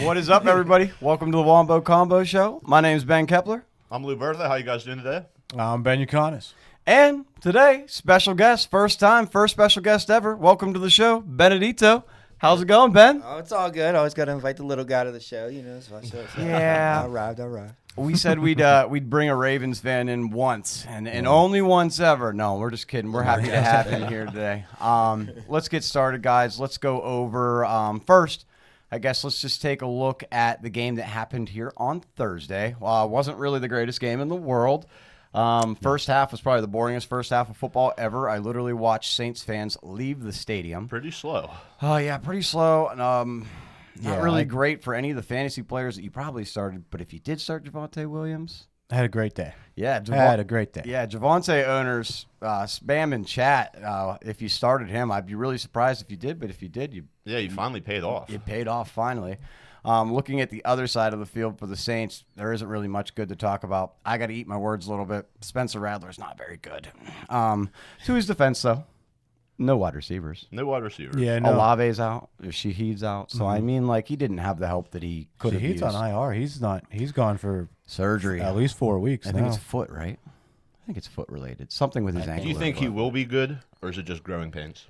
What is up, everybody? Welcome to the Wombo Combo Show. My name's Ben Kepler. I'm Lou Bertha. How you guys doing today? I'm Ben Yukonis. And today, special guest, first special guest ever. Welcome to the show, Benedito. How's it going, Ben? Oh, it's all good. Always got to invite the little guy to the show, you know. So Yeah. I arrived. We said we'd bring a Ravens fan in once, and only once ever. No, we're just kidding. We're happy to have him here today. Let's get started, guys. Let's go over first. I guess let's just take a look at the game that happened here on Thursday. It wasn't really the greatest game in the world. First half was probably the boringest first half of football ever. I literally watched Saints fans leave the stadium. Pretty slow. Oh, yeah, pretty slow. Not really great for any of the fantasy players that you probably started, but if you did start Javonte Williams. I had a great day. Yeah, I had a great day. Yeah, Javonte owners, spam in chat. If you started him, I'd be really surprised if you did, but if you did, you finally paid off. It paid off finally. Looking at the other side of the field for the Saints, there isn't really much good to talk about. I got to eat my words a little bit. Spencer Rattler's not very good. To his defense, though, no wide receivers. No wide receivers. Yeah, no. Olave's out. Shaheed's out. So, I mean, like, he didn't have the help that he could have used. He's on IR. He's gone for surgery. At least 4 weeks I think it's foot, right? I think it's foot related. Something with his ankle. Do you think he will be good, or is it just growing pains?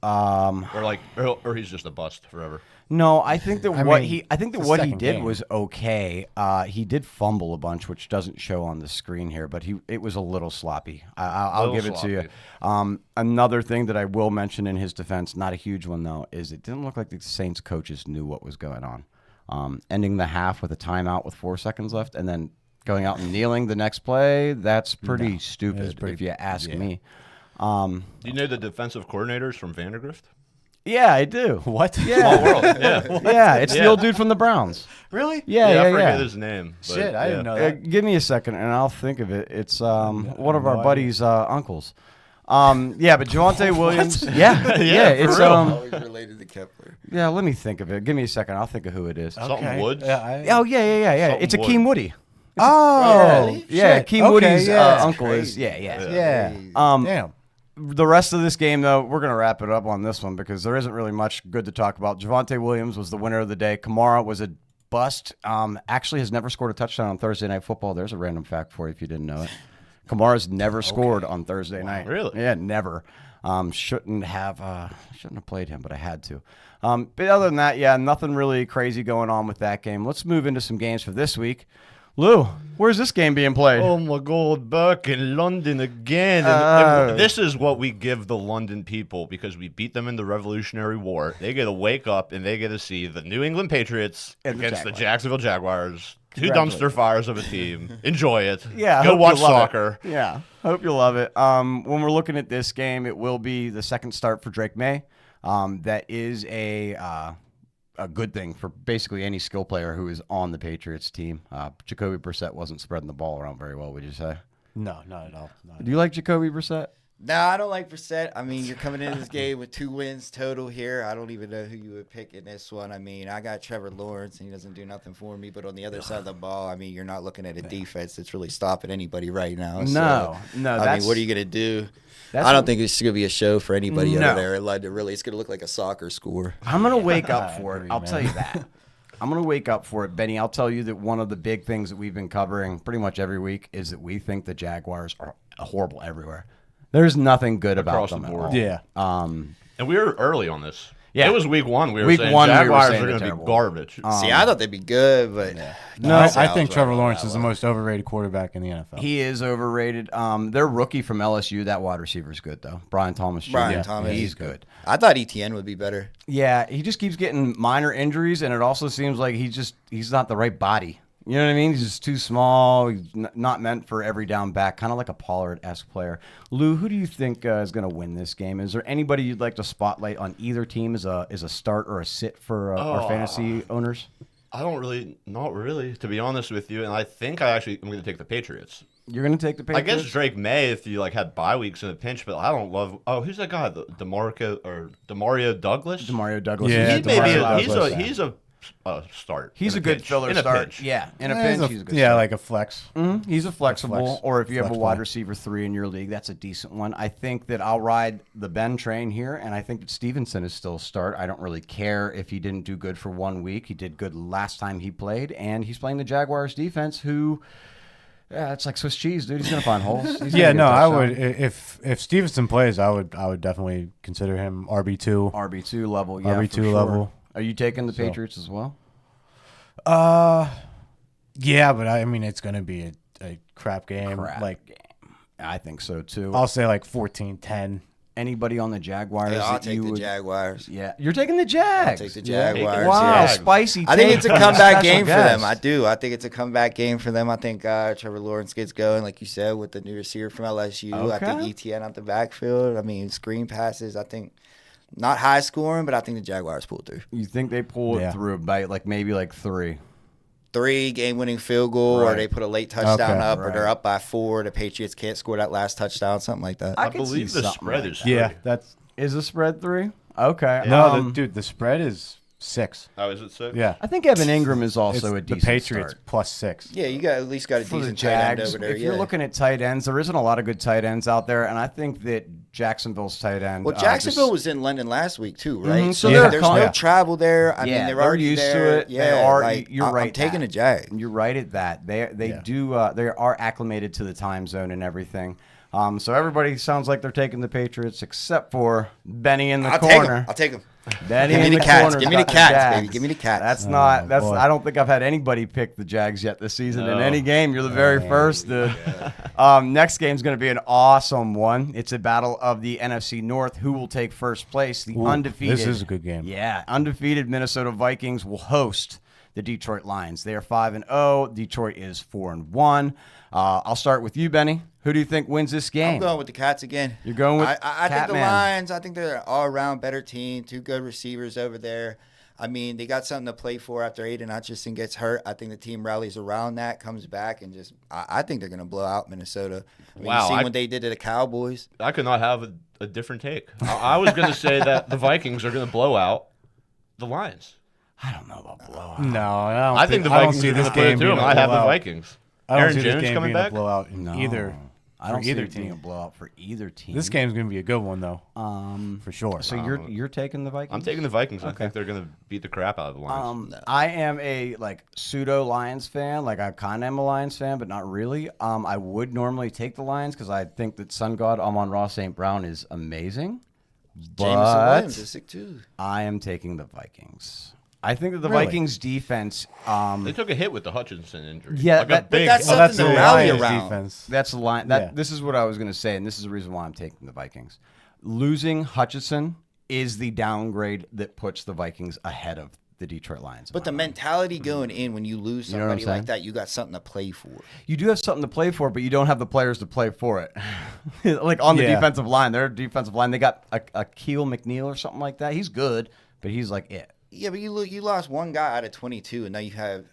Or he's just a bust forever. No, I think that what he did game. was okay. He did fumble a bunch, which doesn't show on the screen here, but it was a little sloppy. I'll give it to you. Another thing that I will mention in his defense, not a huge one though, is it didn't look like the Saints coaches knew what was going on. Ending the half with a timeout with 4 seconds left, and then going out and kneeling the next play, that's pretty stupid if you ask me. Do you know the defensive coordinators from Vandergrift? Yeah, I do. What? Yeah. Small world. Yeah. Yeah, it's the old dude from the Browns. Really? Yeah. I forget his name. But, Shit, I didn't know that. Give me a second, and I'll think of it. It's one of our buddies' uncles. Yeah, but Javonte Williams. Yeah, it's Always related to Kepler. Yeah, let me think of it. Give me a second. I'll think of who it is. Something Woods. Yeah. Something It's Wood. Akeem Woody. Oh, Yeah, shit. Akeem Woody's yeah. uncle is. Crazy. Yeah. Damn. The rest of this game, though, we're going to wrap it up on this one because there isn't really much good to talk about. Javonte Williams was the winner of the day. Kamara was a bust. Actually has never scored a touchdown on Thursday Night Football. There's a random fact for you if you didn't know it. Kamara's never scored on Thursday night. Really? Yeah, never. Shouldn't have played him, but I had to. But other than that, yeah, nothing really crazy going on with that game. Let's move into some games for this week. Lou, where's this game being played? Oh my God, back in London again. And this is what we give the London people because we beat them in the Revolutionary War. They get to wake up and they get to see the New England Patriots against the Jacksonville Jaguars. 2 dumpster fires of a team. Enjoy it. Yeah, Go watch you'll love soccer. it. Yeah, hope you love it. When we're looking at this game, it will be the second start for Drake May. That is a good thing for basically any skill player who is on the Patriots team. Jacoby Brissett wasn't spreading the ball around very well, would you say? No, not at all. Do you like Jacoby Brissett? No, I don't like Brissett. I mean, you're coming into this game with 2 wins total here. I don't even know who you would pick in this one. I mean, I got Trevor Lawrence, and he doesn't do nothing for me. But on the other side of the ball, I mean, you're not looking at a defense that's really stopping anybody right now. No. I mean, what are you going to do? I don't think it's going to be a show for anybody over there. It's going to look like a soccer score. I'm going to wake up for it. I'll tell you that. I'm going to wake up for it, Benny. I'll tell you that one of the big things that we've been covering pretty much every week is that we think the Jaguars are horrible everywhere. There's nothing good Across about them the at board. all. Yeah. And we were early on this. Yeah. It was week 1. We were Week saying 1 we were Jaguars saying are they're going to be terrible. garbage. See, I thought they'd be good, but No, I think Trevor Lawrence is the most overrated quarterback in the NFL. He is overrated. Their rookie from LSU, that wide receiver's good, though. Brian Thomas Jr. Brian Thomas. He's good. I thought ETN would be better. Yeah, he just keeps getting minor injuries, and it also seems like he's not the right body. You know what I mean? He's just too small. He's not meant for every down back, kind of like a Pollard-esque player. Lou, who do you think is going to win this game? Is there anybody you'd like to spotlight on either team as a start or a sit for our fantasy owners? Not really, to be honest with you. And I think I'm going to take the Patriots. You're going to take the Patriots? I guess Drake May if you had bye weeks in a pinch, but I don't love. Oh, who's that guy? Demario Douglas. Demario Douglas. Yeah, He's a start. He's in a good pinch. filler in a start. pinch. Yeah, in a Yeah, pinch, he's a good yeah, start. like a flex. He's a flexible, flex- or if you have a flex wide play. receiver 3 in your league, that's a decent one. I think that I'll ride the Ben train here, and I think that Stevenson is still a start. I don't really care if he didn't do good for 1 week. He did good last time he played, and he's playing the Jaguars defense, who, yeah, it's like Swiss cheese, dude. He's gonna find holes. He's Yeah, gonna get a no, I touchdown. would if Stevenson plays, I would definitely consider him RB2. RB2 level, yeah, RB2 for sure. level. Are you taking the Patriots as well? Yeah, but I mean it's gonna be a crap game. Crap Like game. I think so too. I'll say like 14-10. Anybody on the Jaguars? Yeah, I'll that take you the would- Jaguars. Yeah, you're taking the Jags. I'll take the Yeah. Jaguars. Wow, Yeah. spicy. I think take it's a from comeback special game for them. guest. I do. I think it's a comeback game for them. I think Trevor Lawrence gets going, like you said, with the new receiver from LSU. I think Okay. ETN out the backfield. I mean, screen passes. I think not high scoring, but I think the Jaguars pull through. You think they pull it Yeah. through by like maybe like 3? 3 game-winning field goal, Right. or they put a late touchdown Okay. up, or they're Right. up by 4. The Patriots can't score that last touchdown, something like that. I I could believe see the something spread like is that. Yeah, 3. that's Is the spread 3? Okay. no, dude. The spread is 6. Oh, is it 6? Yeah, I think Evan Ingram is it's also a the decent Patriots start. plus 6. Yeah, you got at least got a For the decent tight end Jags, over there. if you're yeah. looking at tight ends, there isn't a lot of good tight ends out there, and I think that Jacksonville's tight end. Well, Jacksonville was in London last week too, right? Mhm, so So they're there's con- no yeah. travel there. I Yeah, mean, they're they're already used to there. it. They Yeah, are- like, you're right, I'm taking Pat. a Jag. You're right at that. They Yeah. do they are acclimated to the time zone and everything. So everybody sounds like they're taking the Patriots except for Benny in the I'll take corner. them. I'll take them. Benny Give me in the the Cats. corner's Give me the got Cats, Jags. baby. Give me the Cats. That's not. That's. boy. I don't think I've had anybody pick the Jags yet this season in No. any game. You're the very first, dude. Next game's going to be an awesome one. It's a battle of the NFC North. Who will take first place? The Ooh, undefeated. this is a good game. Yeah, undefeated Minnesota Vikings will host the Detroit Lions. They are 5-0. Detroit is 4-1. I'll start with you, Benny. Who do you think wins this game? I'm going with the Cats again. You're going with I think the Catman. Lions. I think they're an all-around better team. 2 good receivers over there. I mean, they got something to play for after Aiden Hutchinson gets hurt. I think the team rallies around that, comes back, and just I think they're going to blow out Minnesota. I mean, Wow, you see I- what they did to the Cowboys. I could not have a different take. I was going to say that the Vikings are going to blow out the Lions. I don't know about blowout. No, I don't I think the I don't Vikings see are going this to put it game to being them. a I have the blowout. Vikings. I don't Aaron see this Jones game coming being back? a blowout in No. either. I don't for see either it being a team. blowout for either team. This game's gonna be a good one though, for sure. So you're taking the Vikings? I'm taking the Vikings. I Okay. think they're going to beat the crap out of the Lions. I am a like pseudo Lions fan. Like I kind of am a Lions fan, but not really. I would normally take the Lions because I think that Sun God Amon-Ra St. Brown is amazing. Jameson But Williams is sick too. I am taking the Vikings. I think that the Really? Vikings defense. They took a hit with the Hutchinson injury. Yeah, like that- a but big. that's Oh, that's the something to rally Lions around. defense. That's the line. That Yeah. This is what I was going to say, and this is the reason why I'm taking the Vikings. Losing Hutchinson is the downgrade that puts the Vikings ahead of the Detroit Lions. in But my the mind. mentality going in when you lose You know what I'm somebody saying? like that, you got something to play for. You do have something to play for, but you don't have the players to play for it. Like on the Yeah. defensive line, their defensive line, they got a Keel McNeil or something like that. He's good, but he's like it. Yeah, but you lost one guy out of 22, and now you have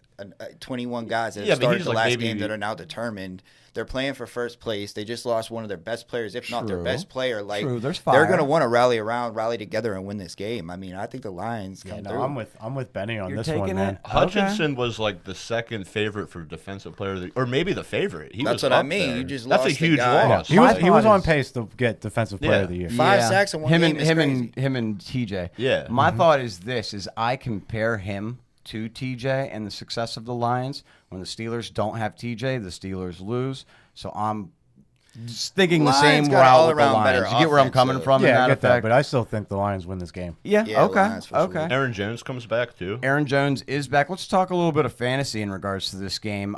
21 guys that Yeah, have but started he's the like last maybe- game that are now determined. They're playing for first place. They just lost one of their best players, if not their True. best player. Like True, there's they're fire. going to want to rally around, rally together, and win this game. I mean, I think the Lions Yeah, come no, through. I'm with Benny on You're this taking one, man. it? Hutchinson was like the second favorite for defensive player, of the, or maybe the favorite. He That's was what I up mean. there. You just That's a lost a huge guy. loss. He was My he was thought on is- pace to get defensive player Yeah. of the year. 5 sacks in one him game and is him crazy. and him and TJ. Yeah. My thought is this: is I compare him to TJ and the success of the Lions. When the Steelers don't have TJ, the Steelers lose. So I'm just thinking the Lions same got route with the all-around better Lions. You get where I'm offense, coming though. from in Yeah, I that get that, effect? but I still think the Lions win this game. Yeah. Yeah, Okay. Lions for sure. Okay. Aaron Jones comes back too. Aaron Jones is back. Let's talk a little bit of fantasy in regards to this game.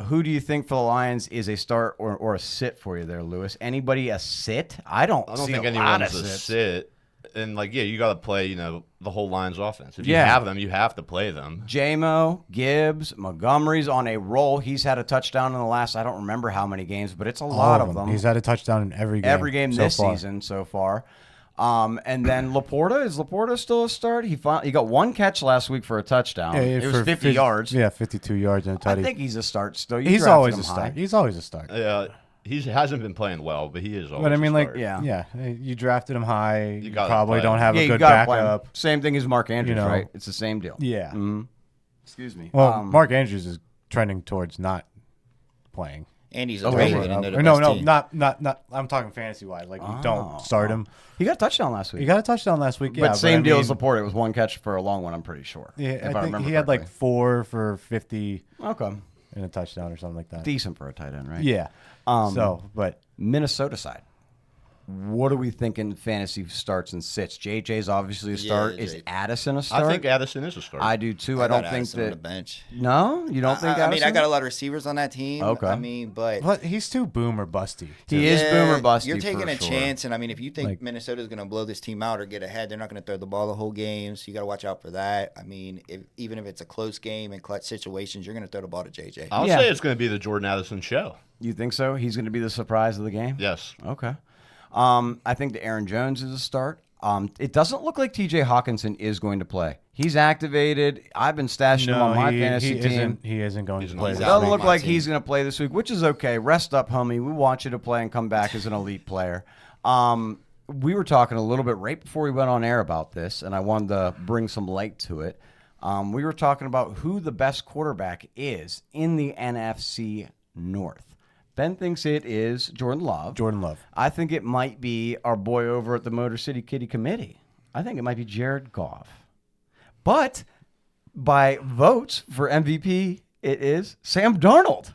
Who do you think for the Lions is a start or a sit for you there, Lewis? Anybody a sit? I don't think a lot anyone's of a sits. sit. And like, yeah, you got to play, the whole Lions offense. If you Yeah. have them, you have to play them. J-Mo, Gibbs, Montgomery's on a roll. He's had a touchdown in the last, I don't remember how many games, but it's a lot of them. He's had a touchdown in every game. so this far. season so far. And then Laporta, is Laporta still a start? He got one catch last week for a touchdown. It was for 50 yards. Yeah, 52 yards and a I tutty. think he's a start still. You He's drafted always him a start. high. He's always a start. Yeah, He hasn't been playing well, but he is always But I mean, a like, starter. Yeah. you drafted him high. You gotta probably play don't him. have Yeah, a you good got to play him. backup. Same thing as Mark Andrews, know. right? It's the same deal. Yeah. Mhm. Excuse me. Well, Mark Andrews is trending towards not playing. And he's a Oh, Raven. really? And they're the No, best team. not. I'm talking fantasy wise. Like, you don't start him. He got a touchdown last week. He got a touchdown last week. Yeah, but same I deal mean, as Laporte. It was one catch for a long one, I'm pretty sure. Yeah, if I think remember he had like correctly. 4 for 50 Okay. and a touchdown or something like that. Decent for a tight end, right? Yeah. But Minnesota side. What are we thinking fantasy starts and sits? JJ's obviously a start. Is JJ. Addison a start? I think Addison is a starter. I do too. I got don't think Addison on the that. bench. No, you don't think I Addison? mean, I got a lot of receivers on that team. Okay. I mean, but he's too boom or busty. He is boomer busty. You're taking for a sure. chance, and I mean, if you think Like- Minnesota's going to blow this team out or get ahead, they're not going to throw the ball the whole game. So you got to watch out for that. I mean, even if it's a close game and clutch situations, you're going to throw the ball to JJ. I'll Yeah. say it's going to be the Jordan Addison show. You think so? He's going to be the surprise of the game. Yes. Okay. I think that Aaron Jones is a start. It doesn't look like T.J. Hawkinson is going to play. He's activated. I've been stashing him on my fantasy team. He isn't going to play. He's this out. Doesn't week. look my like team. he's going to play this week, which is okay. Rest up, homie. We want you to play and come back as an elite player. We were talking a little bit right before we went on air about this, and I wanted to bring some light to it. We were talking about who the best quarterback is in the NFC North. Ben thinks it is Jordan Love. Jordan Love. I think it might be our boy over at the Motor City Kitty Committee. I think it might be Jared Goff. But by votes for MVP, it is Sam Darnold.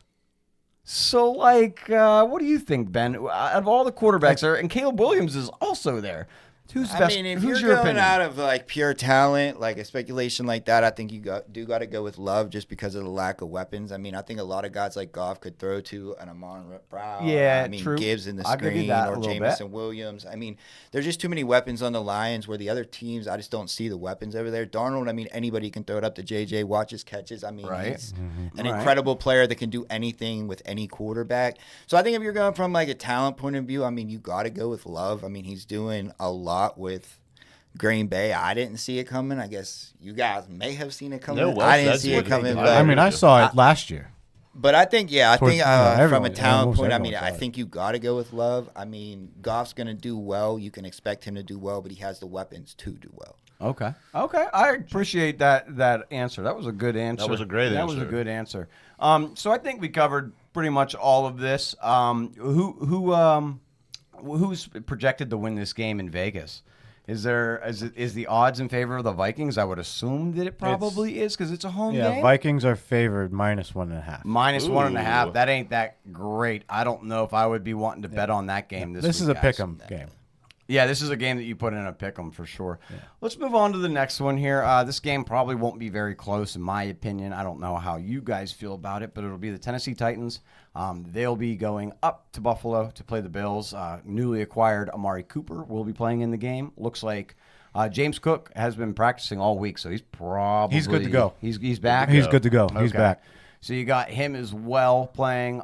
So, what do you think, Ben? Out of all the quarterbacks there, and Caleb Williams is also there. Who's I best? mean, if Who's you're your going opinion? out of like pure talent, like a speculation like that, I think you got to go with Love just because of the lack of weapons. I mean, I think a lot of guys like Goff could throw to an Amon Brown. Yeah, I mean, true. Gibbs in the I'll give you screen that a or little Jamison Williams. I mean, there's just too many weapons on the Lions where the other teams, I just don't see the weapons over there. Darnold, I mean, anybody can throw it up to JJ, watch his catches. I mean, Right. he's an Right. incredible player that can do anything with any quarterback. So I think if you're going from like a talent point of view, I mean, you got to go with Love. I mean, he's doing a lot with Green Bay. I didn't see it coming. I guess you guys may have seen it coming. No, well I didn't said, see it Jordan. coming. I But, I mean, I saw it last year. but I think, I Towards- think yeah, from a everyone- talent almost point, I everyone mean, saw I it. think you got to go with Love. I mean, Goff's going to do well. You can expect him to do well, but he has the weapons to do well. Okay. I appreciate that answer. That was a good answer. That was a great That was a answer. good answer. So I think we covered pretty much all of this. Who's projected to win this game in Vegas? Is the odds in favor of the Vikings? I would assume that it probably is because it's a home Yeah, game. Vikings are favored -1.5. Minus Ooh. 1.5. That ain't that great. I don't know if I would be wanting to bet on that game this This week, is a guys. pick'em game. Yeah, this is a game that you put in a pick'em for sure. Let's move on to the next one here. This game probably won't be very close, in my opinion. I don't know how you guys feel about it, but it'll be the Tennessee Titans. They'll be going up to Buffalo to play the Bills. Newly acquired Amari Cooper will be playing in the game. Looks like James Cook has been practicing all week, so he's probably good to go. He's back. He's good to go. He's Okay. back. So you got him as well playing,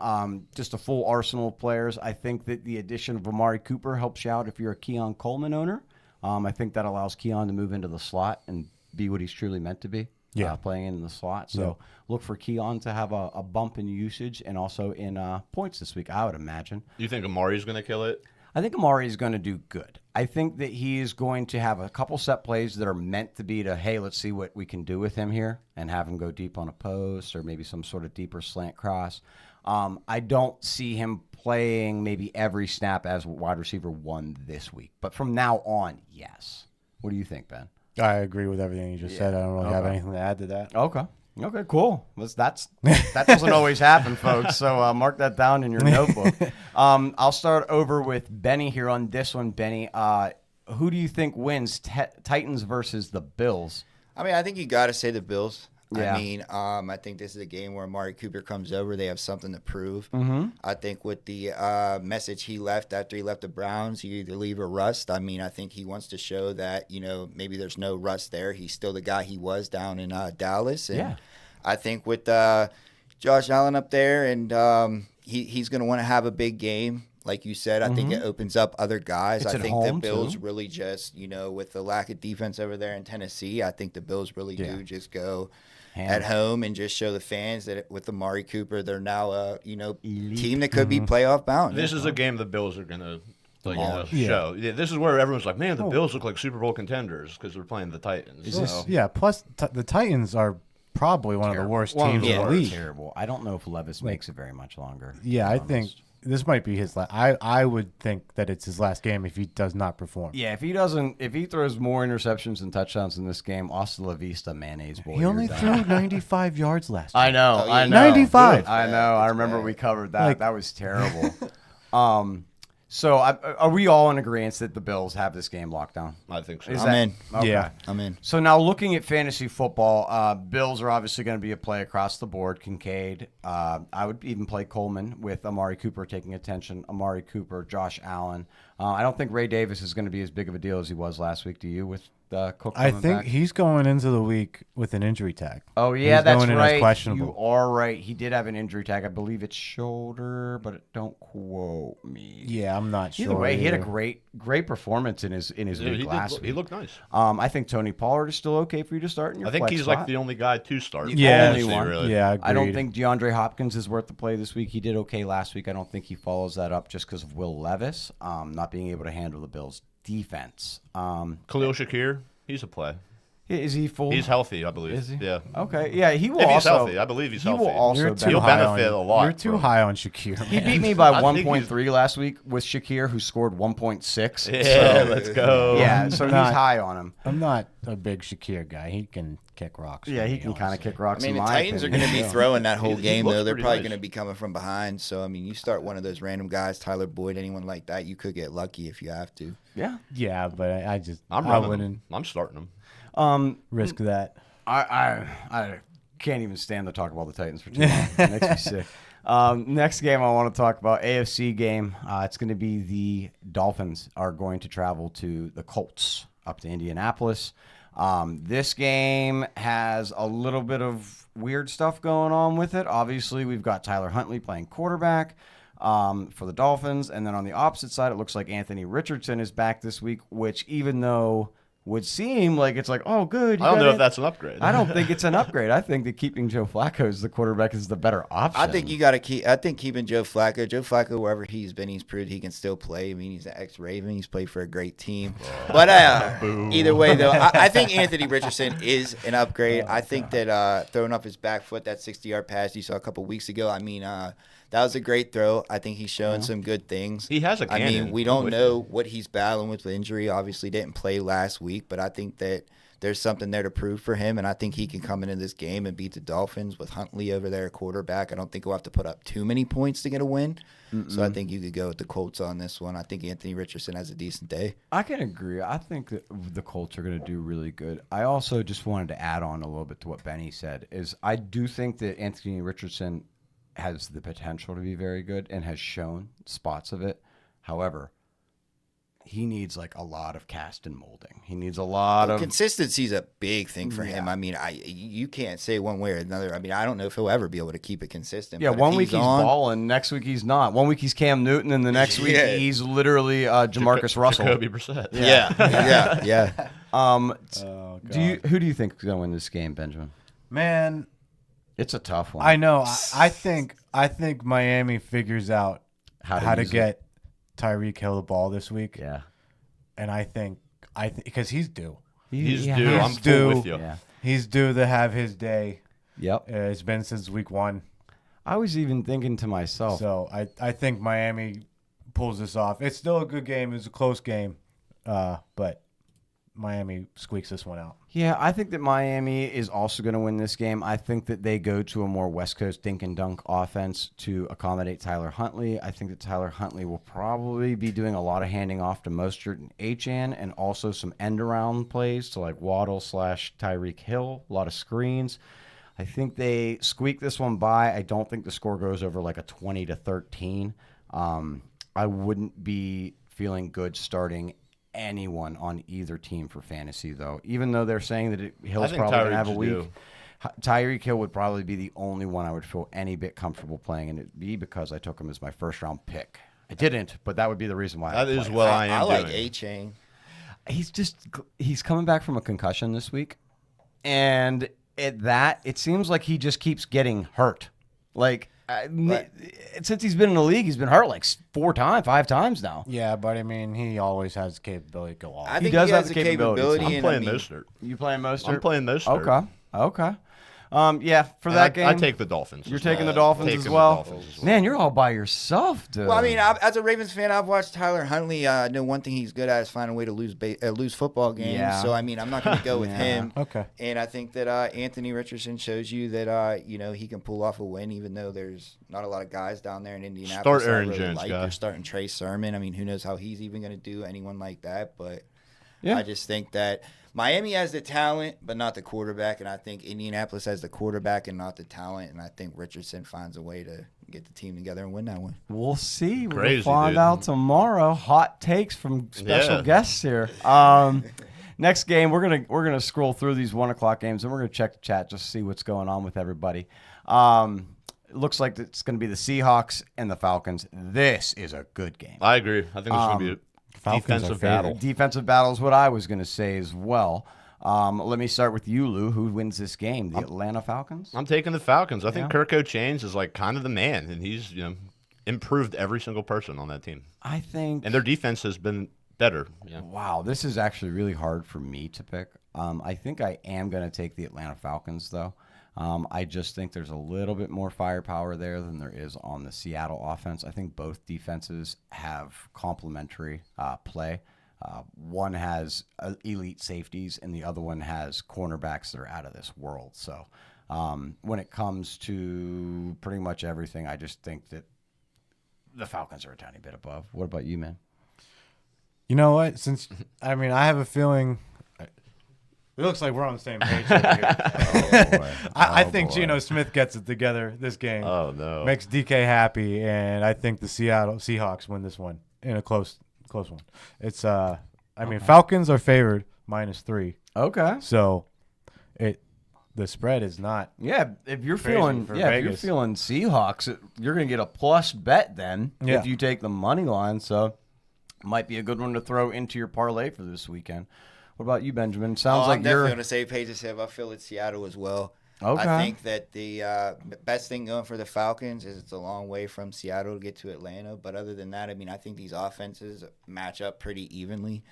just a full arsenal of players. I think that the addition of Amari Cooper helps you out if you're a Keon Coleman owner. I think that allows Keon to move into the slot and be what he's truly meant to be, Yeah. playing in the slot. So look for Keon to have a bump in usage and also in points this week, I would imagine. You think Amari's going to kill it? I think Amari is going to do good. I think that he is going to have a couple set plays that are meant to be hey, let's see what we can do with him here and have him go deep on a post or maybe some sort of deeper slant cross. I don't see him playing maybe every snap as wide receiver 1 this week. But from now on, yes. What do you think, Ben? I agree with everything you just said. I don't really have anything to add to that. Okay. Okay, cool. That doesn't always happen, folks. So mark that down in your notebook. I'll start over with Benny here on this one. Benny, who do you think wins Titans versus the Bills? I mean, I think you got to say the Bills. Yeah. I mean, I think this is a game where Amari Cooper comes over. They have something to prove. Mm-hmm. I think with the message he left after he left the Browns, he either leave or rust. I mean, I think he wants to show that, maybe there's no rust there. He's still the guy he was down in Dallas. And Yeah. I think with Josh Allen up there, and he's going to want to have a big game. like you said. I think it opens up other guys. It's I at think the home, Bills too. really just, with the lack of defense over there in Tennessee, I think the Bills really do just go at home and just show the fans that with Amari Cooper, they're now a team that could be playoff bound. This is a game the Bills are gonna Yeah. show. Yeah, this is where everyone's like, man, the Bills look like Super Bowl contenders because they're playing the Titans. So. Yeah. Plus, the Titans are probably one of the worst teams in the league. Terrible. I don't know if Levis makes it very much longer. Yeah, to I be think honest. this might be his last. I would think that it's his last game if he does not perform. Yeah, if he throws more interceptions than touchdowns in this game, hasta la vista, mayonnaise boy. He only you're threw done. 95 yards last I year. know, yeah. I know. 95. I know. I remember we covered that. Like- That was terrible. So are we all in agreement that the Bills have this game locked down? I think so. Is I'm that- in. Okay. Yeah. I'm in. So now looking at fantasy football, Bills are obviously going to be a play across the board. Kincaid, I would even play Coleman with Amari Cooper taking attention. Amari Cooper, Josh Allen. I don't think Ray Davis is going to be as big of a deal as he was last week. Do you with Cook? I coming think back? he's going into the week with an injury tag. Oh yeah, He's that's going in as right. questionable. You are right. He did have an injury tag. I believe it's shoulder, but don't quote me. Yeah, I'm not sure. Either way, he had a either. great performance in his Yeah, week last week. he looked nice. I think Tony Pollard is still okay for you to start in your I think flex he's spot. like the only guy to start. Yeah, honestly, only one. really. Yeah, I don't agreed. think DeAndre Hopkins is worth the play this week. He did okay last week. I don't think he follows that up just because of Will Levis not being able to handle the Bills' defense. Khalil Shakir, he's a play. Is he full? He's healthy, I believe. Is he? Yeah. Okay. Yeah, he will If he's also. healthy, I believe he's he healthy. will also. You're benefit. too He'll high benefit on, a lot You're too from- high on Shakir. He man. beat me by I think 1.3 last week with Shakir, who scored 1.6. Yeah, let's go. Yeah, so he's Not- high on him. I'm not a big Shakir guy. He can kick rocks. Yeah, for he me, can kind of honestly. kick rocks. I mean, in the my Titans are opinion. going to be throwing that whole He game, looks though. They're pretty probably nice. going to be coming from behind. So, I mean, you start one of those random guys, Tyler Boyd, anyone like that, you could get lucky if you have to. Yeah. Yeah, but I just I'm I running wouldn't him. I'm starting him. risk that. I can't even stand to talk about the Titans for too long. It makes me sick. Next game I want to talk about, AFC game. It's going to be the Dolphins are going to travel to the Colts up to Indianapolis. This game has a little bit of weird stuff going on with it. Obviously, we've got Tyler Huntley playing quarterback for the Dolphins. And then on the opposite side, it looks like Anthony Richardson is back this week, which even though would seem like it's like, oh, good. I don't know got if it. that's an upgrade. I don't think it's an upgrade. I think that keeping Joe Flacco as the quarterback is the better option. I think you got to keep. I think keeping Joe Flacco, wherever he's been, he's proved he can still play. I mean, he's an ex-Raven. He's played for a great team. But either way, though, I think Anthony Richardson is an upgrade. I think that throwing up his back foot, that 60-yard pass you saw a couple weeks ago, I mean, that was a great throw. I think he's showing some good things. He has a I cannon. mean, we don't know what he's battling with injury. Obviously, didn't play last week, but I think that there's something there to prove for him, and I think he can come into this game and beat the Dolphins with Huntley over there at quarterback. I don't think he'll have to put up too many points to get a win. So I think you could go with the Colts on this one. I think Anthony Richardson has a decent day. I can agree. I think that the Colts are going to do really good. I also just wanted to add on a little bit to what Benny said. Is I do think that Anthony Richardson has the potential to be very good and has shown spots of it. However, he needs like a lot of cast and molding. He needs a lot of Consistency is a big thing for him. I mean, you can't say one way or another. I mean, I don't know if he'll ever be able to keep it consistent. yeah. but if One week he's on, balling, next week he's not. One week he's Cam Newton, and the next week Yeah. he's literally Jamarcus Russell. Jacoby Brissett. Yeah. Who do you think is going to win this game, Benjamin? Man, It's a tough one. I know. I think Miami figures out how to use it. get Tyreek Hill the ball this week, Yeah. and I think because he's due. He's Yeah. due. He's I'm full due. with you. Yeah. He's due to have his day. Yep. It's been since week 1, I was even thinking to myself, so I think Miami pulls this off. It's still a good game. It's a close game, but Miami squeaks this one out. yeah, I think that Miami is also going to win this game. I think that they go to a more West Coast dink and dunk offense to accommodate Tyler Huntley. I think that Tyler Huntley will probably be doing a lot of handing off to Mostert and Achane, and also some end around plays to like Waddle / Tyreek Hill, a lot of screens. I think they squeak this one by. I don't think the score goes over like a 20-13. I wouldn't be feeling good starting anyone on either team for fantasy, though. Even though they're saying that Hill's think probably going to have a Tyreek's week. due. Tyreek Hill would probably be the only one I would feel any bit comfortable playing, and it'd be because I took him as my first round pick. I didn't, but that would be the reason why. That I is play. what I am I like doing. A-Chain. He's coming back from a concussion this week, and it seems like he just keeps getting hurt. Like since he's been in the league, he's been hurt like 5 times now. Yeah, but I mean, he always has the capability to go off. I think does he have has the the capability, capability. so I'm and playing I mean, Mostert. You playing Mostert? I'm playing Mostert. Okay. Yeah, for And that game, I take the Dolphins. You're as taking well. the Dolphins Taking as the well? Dolphins as well. Man, you're all by yourself, dude. Well, I mean, as a Ravens fan, I've watched Tyler Huntley. I know one thing he's good at is finding a way to lose football games. Yeah. So, I mean, I'm not going to go with Yeah. him. Okay. And I think that Anthony Richardson shows you that, he can pull off a win, even though there's not a lot of guys down there in Indianapolis. Start Aaron that I really Jones, like. guy. They're starting Trey Sermon. I mean, who knows how he's even going to do anyone like that. But Yeah. I just think that Miami has the talent, but not the quarterback. And I think Indianapolis has the quarterback and not the talent. And I think Richardson finds a way to get the team together and win that one. We'll see. We'll Crazy, find dude. out tomorrow. Hot takes from special Yeah. guests here. Next game, we're gonna scroll through these 1:00 games and we're gonna check the chat just to see what's going on with everybody. It looks like it's gonna be the Seahawks and the Falcons. This is a good game. I agree. I think it's going to be a Falcons defensive are favored. battle. Defensive battle is what I was gonna say as well. Let me start with you, Lou. Who wins this game? The Atlanta Falcons? I'm taking the Falcons. I think Yeah. Kirk O'Chains is like kind of the man, and he's improved every single person on that team, I think. and their defense has been better. Yeah. Wow, this is actually really hard for me to pick. I think I am going to take the Atlanta Falcons, though. I just think there's a little bit more firepower there than there is on the Seattle offense. I think both defenses have complementary play. One has elite safeties, and the other one has cornerbacks that are out of this world. So when it comes to pretty much everything, I just think that the Falcons are a tiny bit above. What about you, man? You know what? I have a feeling. It looks like we're on the same page over here. I think Geno Smith gets it together this game. Oh no. Makes DK happy, and I think the Seattle Seahawks win this one in a close one. It's Falcons are favored -3, Okay. so the spread is not. Yeah, if you're Crazy feeling for if you're Vegas. feeling Seahawks, you're going to get a plus bet then Yeah. if you take the money line. So might be a good one to throw into your parlay for this weekend. What about you, Benjamin? Sounds I'm like definitely you're on the same page as him. I feel it's Seattle as well. Okay. I think that the best thing going for the Falcons is it's a long way from Seattle to get to Atlanta. But other than that, I mean, I think these offenses match up pretty evenly.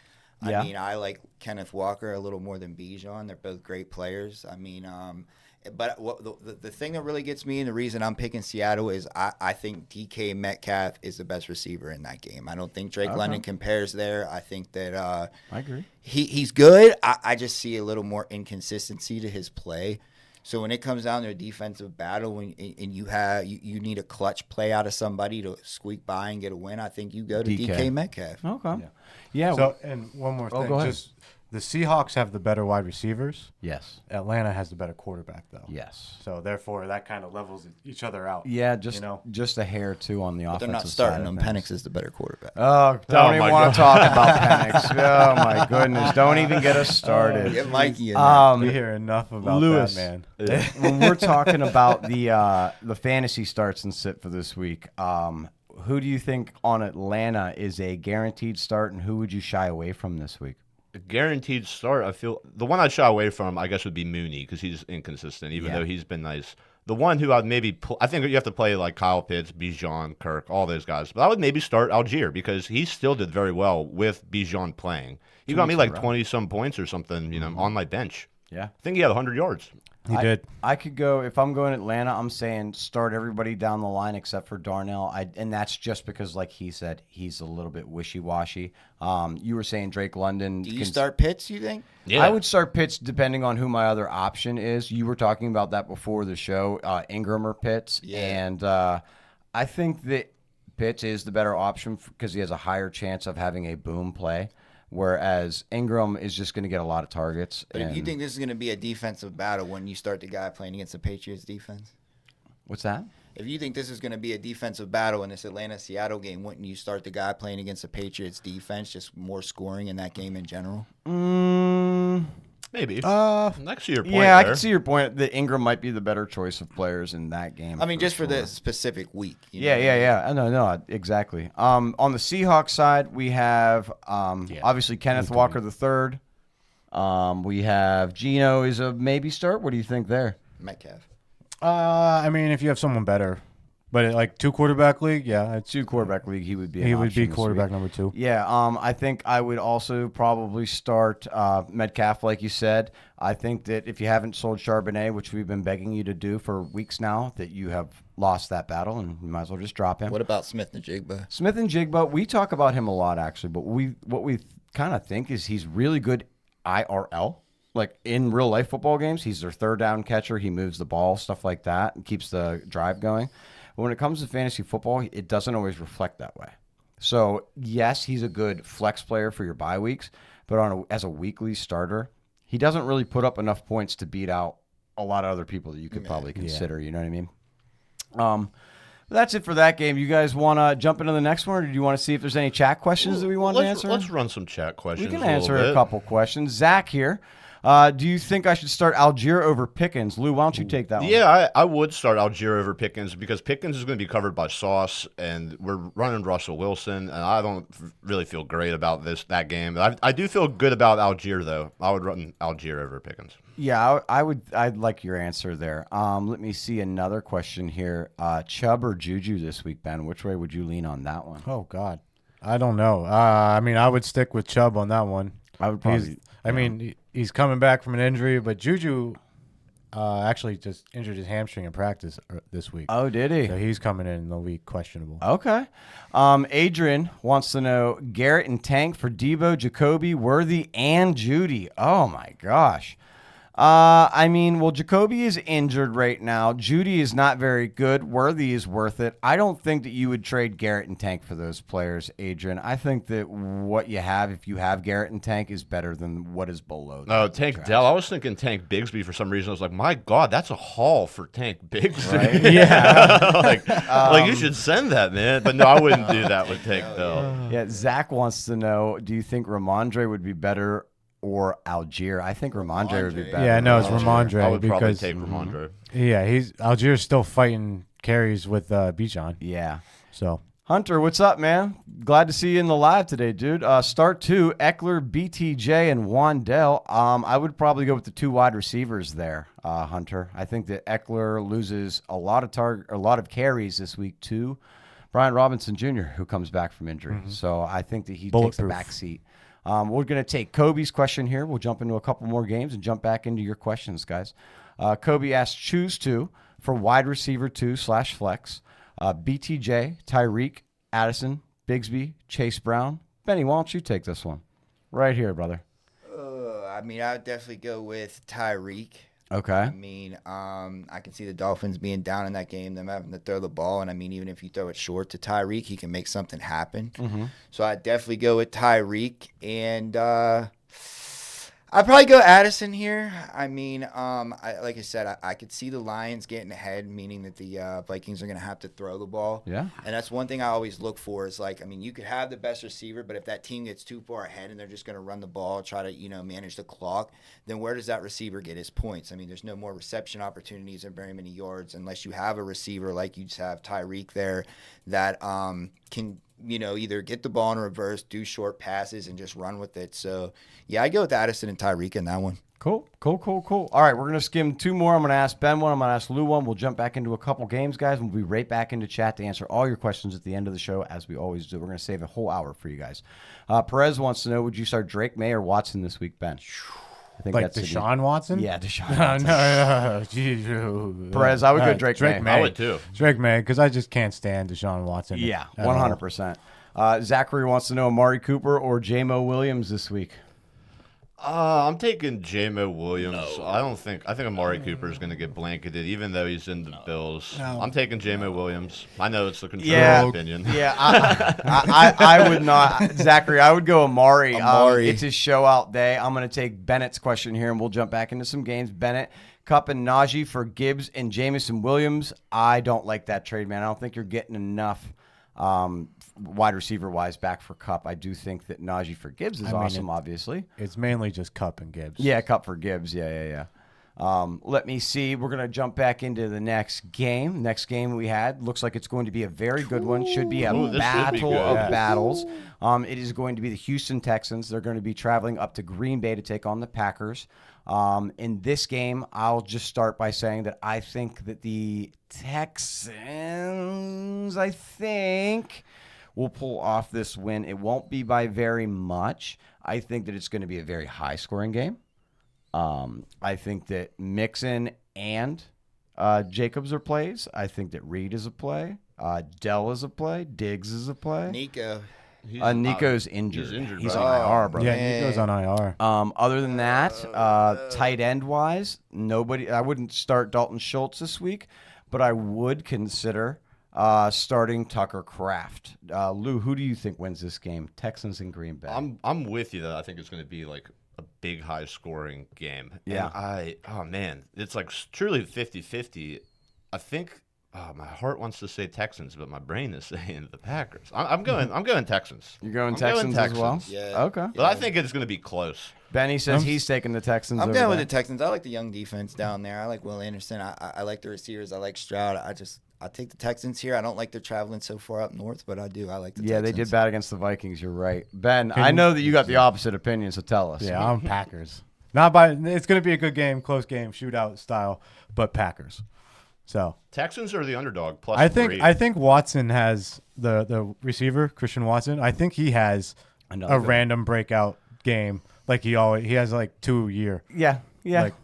Yeah. I mean, I like Kenneth Walker a little more than Bijan. They're both great players. I mean, but the thing that really gets me and the reason I'm picking Seattle is I think DK Metcalf is the best receiver in that game. I don't think Drake London compares there. I think that I agree. he's good. I just see a little more inconsistency to his play. So when it comes down to a defensive battle and you need a clutch play out of somebody to squeak by and get a win, I think you go to DK Metcalf. Okay. Yeah. So, and one more thing, go ahead. just the Seahawks have the better wide receivers. yes. Atlanta has the better quarterback, though. Yes. So therefore, that kind of levels each other out. Yeah, just You know? just a hair too on the But offensive they're not side starting of them. things. Penix is the better quarterback. Oh, don't my even want God. to talk about Penix. Oh my goodness! Don't even get us started. Get Mikey in there. We hear enough about Lewis. that, man. When we're talking about the fantasy starts and sit for this week, who do you think on Atlanta is a guaranteed start, and who would you shy away from this week? A guaranteed start. I feel the one I'd shy away from, I guess, would be Mooney because he's inconsistent, even Yeah. though he's been nice. The one who I'd maybe I think you have to play like Kyle Pitts, Bijan, Kirk, all those guys. But I would maybe start Algier because he still did very well with Bijan playing. He got me like 20-some points or something, on my bench. Yeah. I think he had 100 yards. He did. I could go if I'm going Atlanta. I'm saying start everybody down the line except for Darnell. And that's just because, like he said, he's a little bit wishy-washy. You were saying Drake London. Do you start Pitts, you think? Yeah. I would start Pitts depending on who my other option is. You were talking about that before the show, Ingram or Pitts. Yeah. And I think that Pitts is the better option because he has a higher chance of having a boom play, whereas Ingram is just going to get a lot of targets. But if you and- think this is going to be a defensive battle when you start the guy playing against the Patriots defense? What's that? If you think this is going to be a defensive battle in this Atlanta-Seattle game, wouldn't you start the guy playing against the Patriots defense, just more scoring in that game in general? Maybe. I can see your point Yeah, I there. can see your point that Ingram might be the better choice of players in that game. I mean, just for sure. the specific week. Yeah. No, exactly. On the Seahawks side, we have obviously Kenneth Walker III. We have Geno is a maybe start. What do you think there? Metcalf. I mean, if you have someone better, but like 2-quarterback league, yeah, it's 2-quarterback league, he would be. he an would option be this quarterback week. number 2. Yeah, I think I would also probably start Metcalf, like you said. I think that if you haven't sold Charbonnet, which we've been begging you to do for weeks now, that you have lost that battle, and you might as well just drop him. What about Smith and Jigba? Smith and Jigba, we talk about him a lot actually, but what we kind of think is he's really good IRL. Like in real life football games, he's their third down catcher. He moves the ball, stuff like that, and keeps the drive going. But when it comes to fantasy football, it doesn't always reflect that way. So yes, he's a good flex player for your bye weeks, but as a weekly starter, he doesn't really put up enough points to beat out a lot of other people that you could probably consider. You know what I mean? But that's it for that game. You guys want to jump into the next one, or do you want to see if there's any chat questions that we want to answer? Let's run some chat questions. We can a answer little a bit. couple questions. Zach here. Do you think I should start Algier over Pickens? Lou, why don't you take that one? Yeah, I would start Algier over Pickens because Pickens is going to be covered by Sauce, and we're running Russell Wilson, and I don't really feel great about that game. I do feel good about Algier, though. I would run Algier over Pickens. Yeah, I'd like your answer there. Let me see another question here. Chubb or Juju this week, Ben? Which way would you lean on that one? Oh God, I don't know. I mean, I would stick with Chubb on that one. I would probably. He's coming back from an injury, but Juju actually just injured his hamstring in practice this week. Oh, did he? So he's coming in the week questionable. Okay. Adrian wants to know Garrett and Tank for Debo, Jacoby, Worthy, and Judy. Oh my gosh. Jacoby is injured right now. Judy is not very good. Worthy is worth it. I don't think that you would trade Garrett and Tank for those players, Adrian. I think that what you have, if you have Garrett and Tank, is better than what is below. No, Tank Dell. I was thinking Tank Bigsby for some reason. I was like, my God, that's a haul for Tank Bigsby. Right? Yeah. like you should send that, man. But no, I wouldn't do that with Tank Dell. Yeah, Zach wants to know, do you think Ramondre would be better or Algier? I think Ramondre would be better. Yeah, no, it's I Ramondre would probably because take Ramondre. yeah, Algier's still fighting carries with Bijan. Yeah. So Hunter, what's up, man? Glad to see you in the live today, dude. Start 2, Eckler, BTJ, and Wandell. I would probably go with the 2 wide receivers there, Hunter. I think that Eckler loses a lot of carries this week to Brian Robinson Jr., who comes back from injury. So I think that he takes the back seat. We're going to take Kobe's question here. We'll jump into a couple more games and jump back into your questions, guys. Kobe asked, choose 2 for wide receiver 2/flex. BTJ, Tyreek, Addison, Bigsby, Chase Brown. Benny, why don't you take this one? Right here, brother. I would definitely go with Tyreek. Okay. I can see the Dolphins being down in that game, them having to throw the ball. And, even if you throw it short to Tyreek, he can make something happen. So I'd definitely go with Tyreek. And I'd probably go Addison here. Like I said, I could see the Lions getting ahead, meaning that the Vikings are going to have to throw the ball. Yeah. And that's one thing I always look for is, you could have the best receiver, but if that team gets too far ahead and they're just going to run the ball, try to, manage the clock, then where does that receiver get his points? There's no more reception opportunities and very many yards unless you have a receiver like you just have Tyreek there that can – either get the ball in reverse, do short passes, and just run with it. So, yeah, I go with Addison and Tyreek in that one. Cool. All right, we're going to skim 2 more. I'm going to ask Ben one. I'm going to ask Lou one. We'll jump back into a couple games, guys. We'll be right back into chat to answer all your questions at the end of the show, as we always do. We're going to save a whole hour for you guys. Perez wants to know, would you start Drake May or Watson this week, Ben? I think like Deshaun Watson? Yeah, Deshaun Watson. No. Geez. Perez, I would go Drake May. I would too. Drake May, because I just can't stand Deshaun Watson. Yeah, 100%. Zachary wants to know Amari Cooper or J-Mo Williams this week. I'm taking J-Mo Williams. I think Amari Cooper is going to get blanketed, even though he's in the Bills. No. I'm taking J-Mo Williams. I know it's the controversial opinion. Yeah, I would not. Zachary, I would go Amari. It's his show out day. I'm going to take Bennett's question here, and we'll jump back into some games. Bennett, Kupp, and Najee for Gibbs and Jamison Williams. I don't like that trade, man. I don't think you're getting enough wide receiver wise back for Cup. I do think that Najee for Gibbs is awesome, obviously. It's mainly just Cup and Gibbs. Yeah, Cup for Gibbs. Yeah. Let me see. We're going to jump back into the next game. Next game we had looks like it's going to be a very good one. Should be a battle of battles. It is going to be the Houston Texans. They're going to be traveling up to Green Bay to take on the Packers. In this game, I'll just start by saying that I think that the Texans, will pull off this win. It won't be by very much. I think that it's going to be a very high-scoring game. I think that Mixon and Jacobs are plays. I think that Reed is a play. Dell is a play. Diggs is a play. Nico's injured. He's on IR, bro. Yeah, Nico's on IR. Other than that, tight end wise, nobody. I wouldn't start Dalton Schultz this week, but I would consider starting Tucker Kraft. Lou, who do you think wins this game? Texans and Green Bay. I'm with you that I think it's going to be like a big high scoring game. Yeah. And it's like truly 50-50. I think my heart wants to say Texans, but my brain is saying the Packers. I'm going Texans. You're going Texans as well? Yeah. Okay. But I think it's going to be close. Benny says he's taking the Texans. I'm over down with there. the Texans. I like the young defense down there. I like Will Anderson. I like the receivers. I like Stroud. I take the Texans here. I don't like they're traveling so far up north, but I do. I like the Texans. Yeah, they did bad against the Vikings. You're right. Ben, I know that you got the opposite opinion, so tell us. Yeah, I'm Packers. Not by. It's going to be a good game, close game, shootout style, but Packers. So Texans are the underdog. Plus I think 3. I think Watson has the receiver, Christian Watson. I think he has a random breakout game like he has like 2 a year. Yeah. Like,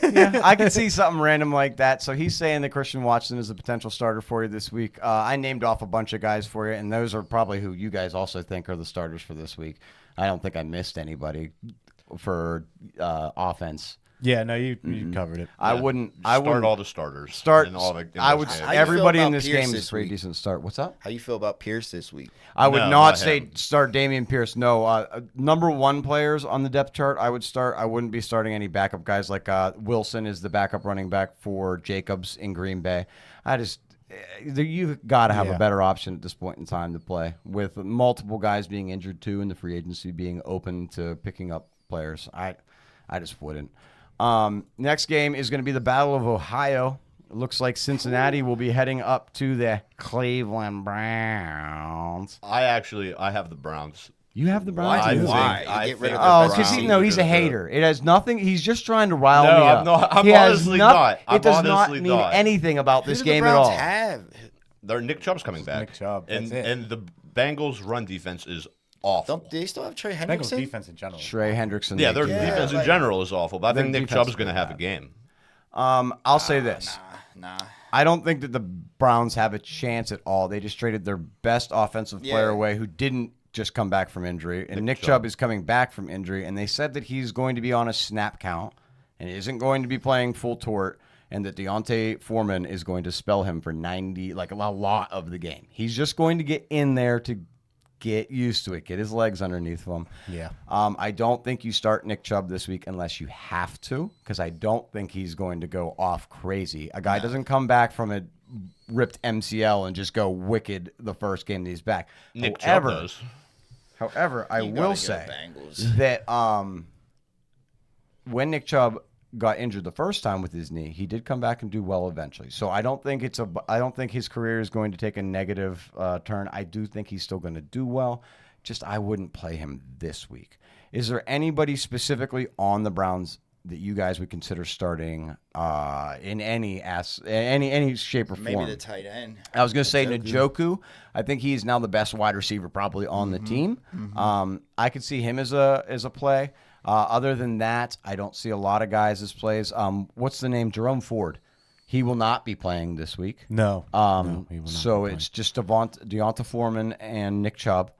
Yeah, I could see something random like that. So he's saying that Christian Watson is a potential starter for you this week. I named off a bunch of guys for you, and those are probably who you guys also think are the starters for this week. I don't think I missed anybody for offense. Yeah, no, you covered it. I wouldn't. Start all the starters. Start. in all the, in I those would. games. How you Everybody feel in about this Pierce game is this a pretty week? decent start. What's up? How you feel about Pierce this week? I would No, not not say him. start Dameon Pierce. No, number one players on the depth chart, I would start. I wouldn't be starting any backup guys like Wilson is the backup running back for Jacobs in Green Bay. You've got to have a better option at this point in time to play with multiple guys being injured too, and the free agency being open to picking up players. I just wouldn't. Next game is going to be the Battle of Ohio. It looks like Cincinnati will be heading up to the Cleveland Browns. I have the Browns. You have the Browns? I too? think- Why? You I get rid think of the the Oh, Browns. because he's a hater. It has nothing. He's just trying to rile No, me I'm up. not- I'm He has honestly noth- not. I'm It does not honestly mean not. anything about Who this do the game at Browns all. have? Nick Chubb's coming back. Nick Chubb, And that's it. and the Bengals' run defense is awful. Don't they still have Trey Bengals Hendrickson? defense in general. Trey Hendrickson. Yeah, their they do. defense in like- general is awful, but I think Their Nick defense Chubb's is going to have a bad. game. I'll say this. Nah. I don't think that the Browns have a chance at all. They just traded their best offensive player Yeah. away who didn't just come back from injury. And Nick Chubb is coming back from injury. And they said that he's going to be on a snap count and isn't going to be playing full tort. And that Deontay Foreman is going to spell him for 90, like a lot of the game. He's just going to get in there to get used to it, get his legs underneath him. Yeah. I don't think you start Nick Chubb this week unless you have to, because I don't think he's going to go off crazy. A guy doesn't come back from a ripped MCL and just go wicked the first game that he's back. Nick Chubb does. However, I You will gotta say go Bengals. that when Nick Chubb got injured the first time with his knee, he did come back and do well eventually. So I don't think his career is going to take a negative turn. I do think he's still going to do well. Just I wouldn't play him this week. Is there anybody specifically on the Browns that you guys would consider starting in any shape or form? Maybe the tight end. I was going to say Njoku. I think he's now the best wide receiver probably on the team. I could see him as a play. Other than that, I don't see a lot of guys as plays. What's the name? Jerome Ford. He will not be playing this week. No. No, he will not So be it's just Deonta Foreman and Nick Chubb.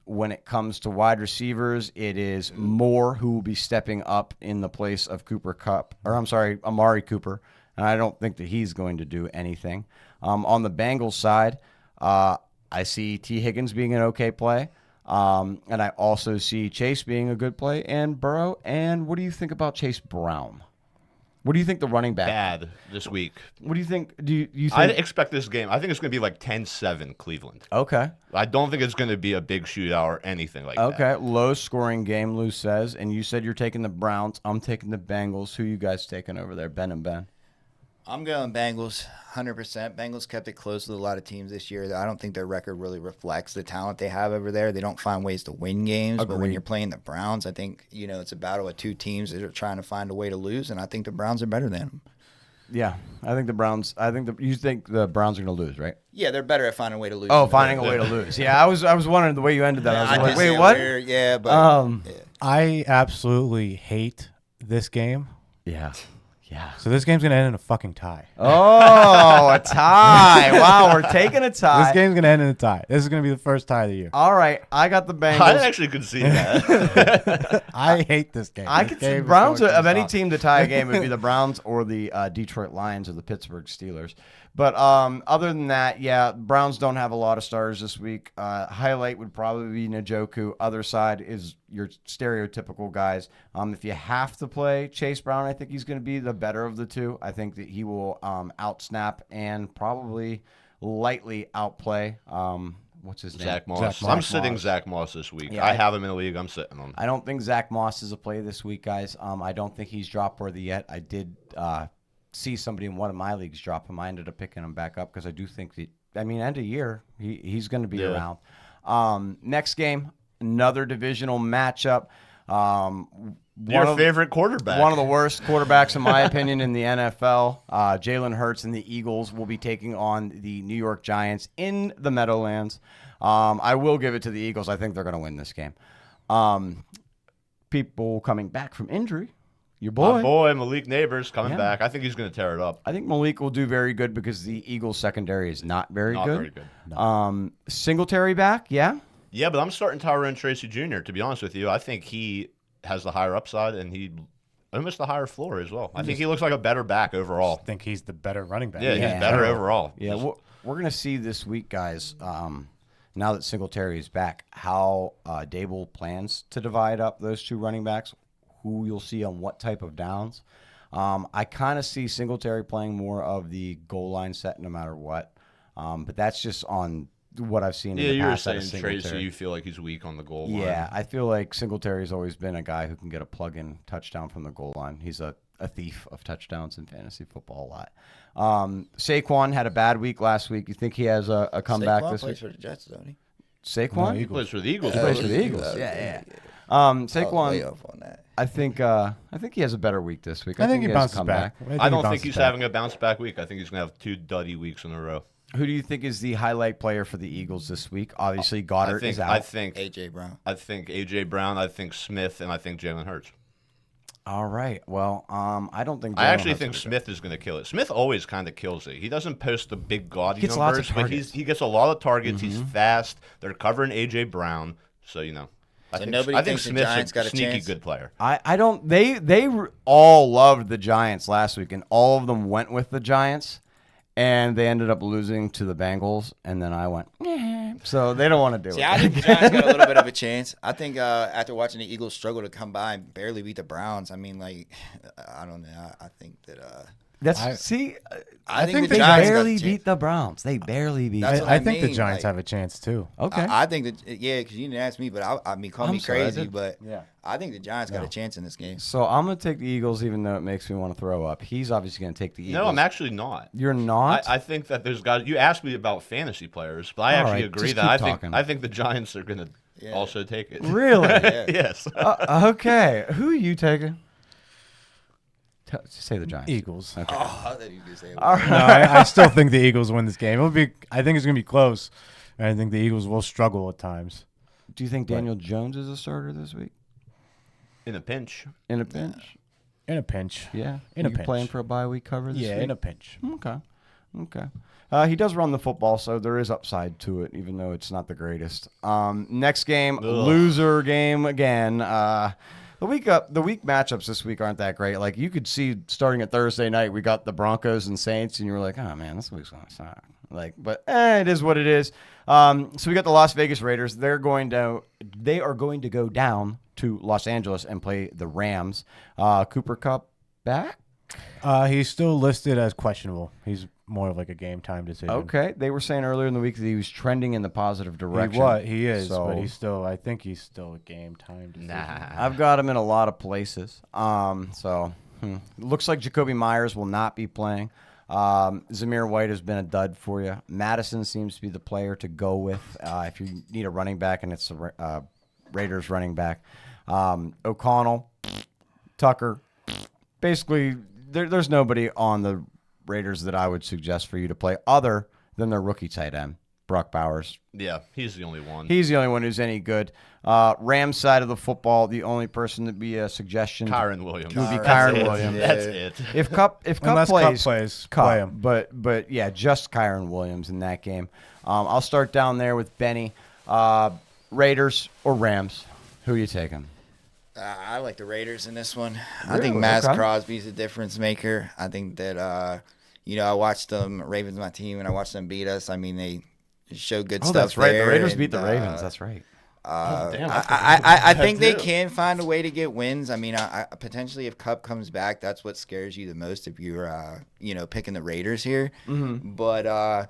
When it comes to wide receivers, it is Moore who will be stepping up in the place of Amari Cooper. And I don't think that he's going to do anything. On the Bengals side, I see T. Higgins being an okay play. And I also see Chase being a good play and Burrow. And what do you think about Chase Brown? What do you think the running back? bad this week. What do you think? Do you I think? expect this game. I think it's going to be like 10-7 Cleveland. Okay. I don't think it's going to be a big shootout or anything like that. Okay. Low scoring game, Lou says. And you said you're taking the Browns. I'm taking the Bengals. Who you guys taking over there, Ben and Ben? I'm going Bengals, 100%. Bengals kept it close with a lot of teams this year. I don't think their record really reflects the talent they have over there. They don't find ways to win games. But when Agreed. you're playing the Browns, I think, it's a battle of two teams that are trying to find a way to lose, and I think the Browns are better than them. Yeah, I think the Browns. You think the Browns are going to lose, right? Yeah, they're better at finding a way to lose. Oh, finding a way to lose. Yeah, I was wondering the way you ended that. I was like, just wait, said what? weird, yeah, but I absolutely hate this game. Yeah. Yeah. So this game's gonna end in a fucking tie. Oh, a tie! Wow, we're taking a tie. This game's gonna end in a tie. This is gonna be the first tie of the year. All right, I got the Bengals. I actually could see that. I hate this game. I This could see game is Browns going to of any stop. team to tie a game would be the Browns or the Detroit Lions or the Pittsburgh Steelers. But other than that, yeah, Browns don't have a lot of stars this week. Highlight would probably be Njoku. Other side is your stereotypical guys. If you have to play Chase Brown, I think he's going to be the better of the two. I think that he will outsnap and probably lightly outplay. What's his name? Zach Moss. Zach I'm Moss. sitting Zach Moss this week. Yeah, I have him in the league. I'm sitting him. I don't think Zach Moss is a play this week, guys. I don't think he's drop worthy yet. I did see somebody in one of my leagues drop him. I ended up picking him back up because I do think that, end of year, he's going to be around. Next game, another divisional matchup. Your favorite quarterback. One of the worst quarterbacks, in my opinion, in the NFL. Jalen Hurts and the Eagles will be taking on the New York Giants in the Meadowlands. I will give it to the Eagles. I think they're going to win this game. People coming back from injury. Your boy. My boy, Malik Neighbors, coming back. I think he's going to tear it up. I think Malik will do very good because the Eagles secondary is not very Not good. very good. No. Singletary back, yeah. Yeah, but I'm starting Tyrone Tracy Jr., to be honest with you. I think he has the higher upside and he almost the higher floor as well. I think he looks like a better back overall. I think he's the better running back. Yeah, he's better overall. Yeah, we're going to see this week, guys, now that Singletary is back, how Dable plans to divide up those two running backs, who you'll see on what type of downs. I kind of see Singletary playing more of the goal line set no matter what. But that's just on what I've seen in the Yeah, you were past out of saying Tracy, Singletary. you feel like he's weak on the goal line. Yeah, I feel like Singletary's always been a guy who can get a plug-in touchdown from the goal line. He's a thief of touchdowns in fantasy football a lot. Saquon had a bad week last week. You think he has a comeback Saquon this plays week? for the Jets, don't he? Saquon? He plays for the Eagles. He plays for the Eagles. Yeah. Saquon, Way off on that. I think he has a better week this week. I think he has a bounces comeback. back. I don't think bounces he's back. having a bounce back week. I think he's going to have 2 duddy weeks in a row. Who do you think is the highlight player for the Eagles this week? Obviously, Goddard is out. I think AJ Brown. AJ Brown. I think Smith, and I think Jalen Hurts. All right. Well, I don't think. I Jalen actually Hurts think will do Smith is going to kill it. Smith always kind of kills it. He doesn't post the big gaudy Gets lots numbers, of but targets. he gets a lot of targets. He's fast. They're covering AJ Brown, so I think nobody thinks the Smith's Giants got a sneaky chance? good player. I don't. They all loved the Giants last week, and all of them went with the Giants, and they ended up losing to the Bengals, and then I went. So they don't want to do See, it. I think the Giants got a little bit of a chance. I think after watching the Eagles struggle to come by and barely beat the Browns, I don't know. I think that I think the they Giants got barely a chance. beat the Browns. They barely beat. That's them. what I think the mean, Giants like- have a chance too. Okay. I think that because you didn't ask me, but call I'm me sorry, I crazy, did. but Yeah. I think the Giants got a chance in this game. So I'm gonna take the Eagles, even though it makes me want to throw up. He's obviously gonna take the Eagles. No, I'm actually not. You're not. I think that there's guys. You asked me about fantasy players, but I All actually right, agree just that keep I talking. think the Giants are going to also take it. Really? Yes. Okay. Who are you taking? Just say the Giants. Eagles. Okay. Oh, I thought you were gonna say it. All right. No, I still think the Eagles win this game. I think it's gonna be close. And I think the Eagles will struggle at times. Do you think Daniel Jones is a starter this week In a pinch. in a pinch? In a pinch. Yeah. In a you pinch. playing for a bye week cover this Yeah, week? in a pinch. Okay. He does run the football, so there is upside to it, even though it's not the greatest. Next game, loser game again. The week matchups this week aren't that great. Like you could see starting at Thursday night, we got the Broncos and Saints, and you were like, oh man, this week's gonna suck. But it is what it is. So we got the Las Vegas Raiders. They are going to go down to Los Angeles and play the Rams. Cooper Kupp back. He's still listed as questionable. He's more of like a game time decision. Okay. They were saying earlier in the week that he was trending in the positive direction. He is, So, but I think he's still a game time decision. Nah. I've got him in a lot of places. Looks like Jacoby Myers will not be playing. Zamir White has been a dud for you. Madison seems to be the player to go with if you need a running back, and it's a Raiders running back. O'Connell, Tucker. Basically, there's nobody on the Raiders that I would suggest for you to play other than their rookie tight end, Brock Bowers. Yeah, he's the only one. He's the only one who's any good. Rams side of the football, the only person that'd be a suggestion Kyron Williams. would be That's Kyron it. Williams. That's it. If Cup Unless plays, play him. But yeah, just Kyron Williams in that game. I'll start down there with Benny. Raiders or Rams? Who are you taking? I like the Raiders in this one. I Really? think Max Okay. Crosby's a difference maker. I think that, I watched them, Ravens my team, and I watched them beat us. I mean, they showed good Oh, stuff that's right. there, The Raiders and, beat the Ravens. That's right. Damn, I think they too. can find a way to get wins. I mean, I potentially if Cup comes back, that's what scares you the most if you're, picking the Raiders here. Mm-hmm. But, I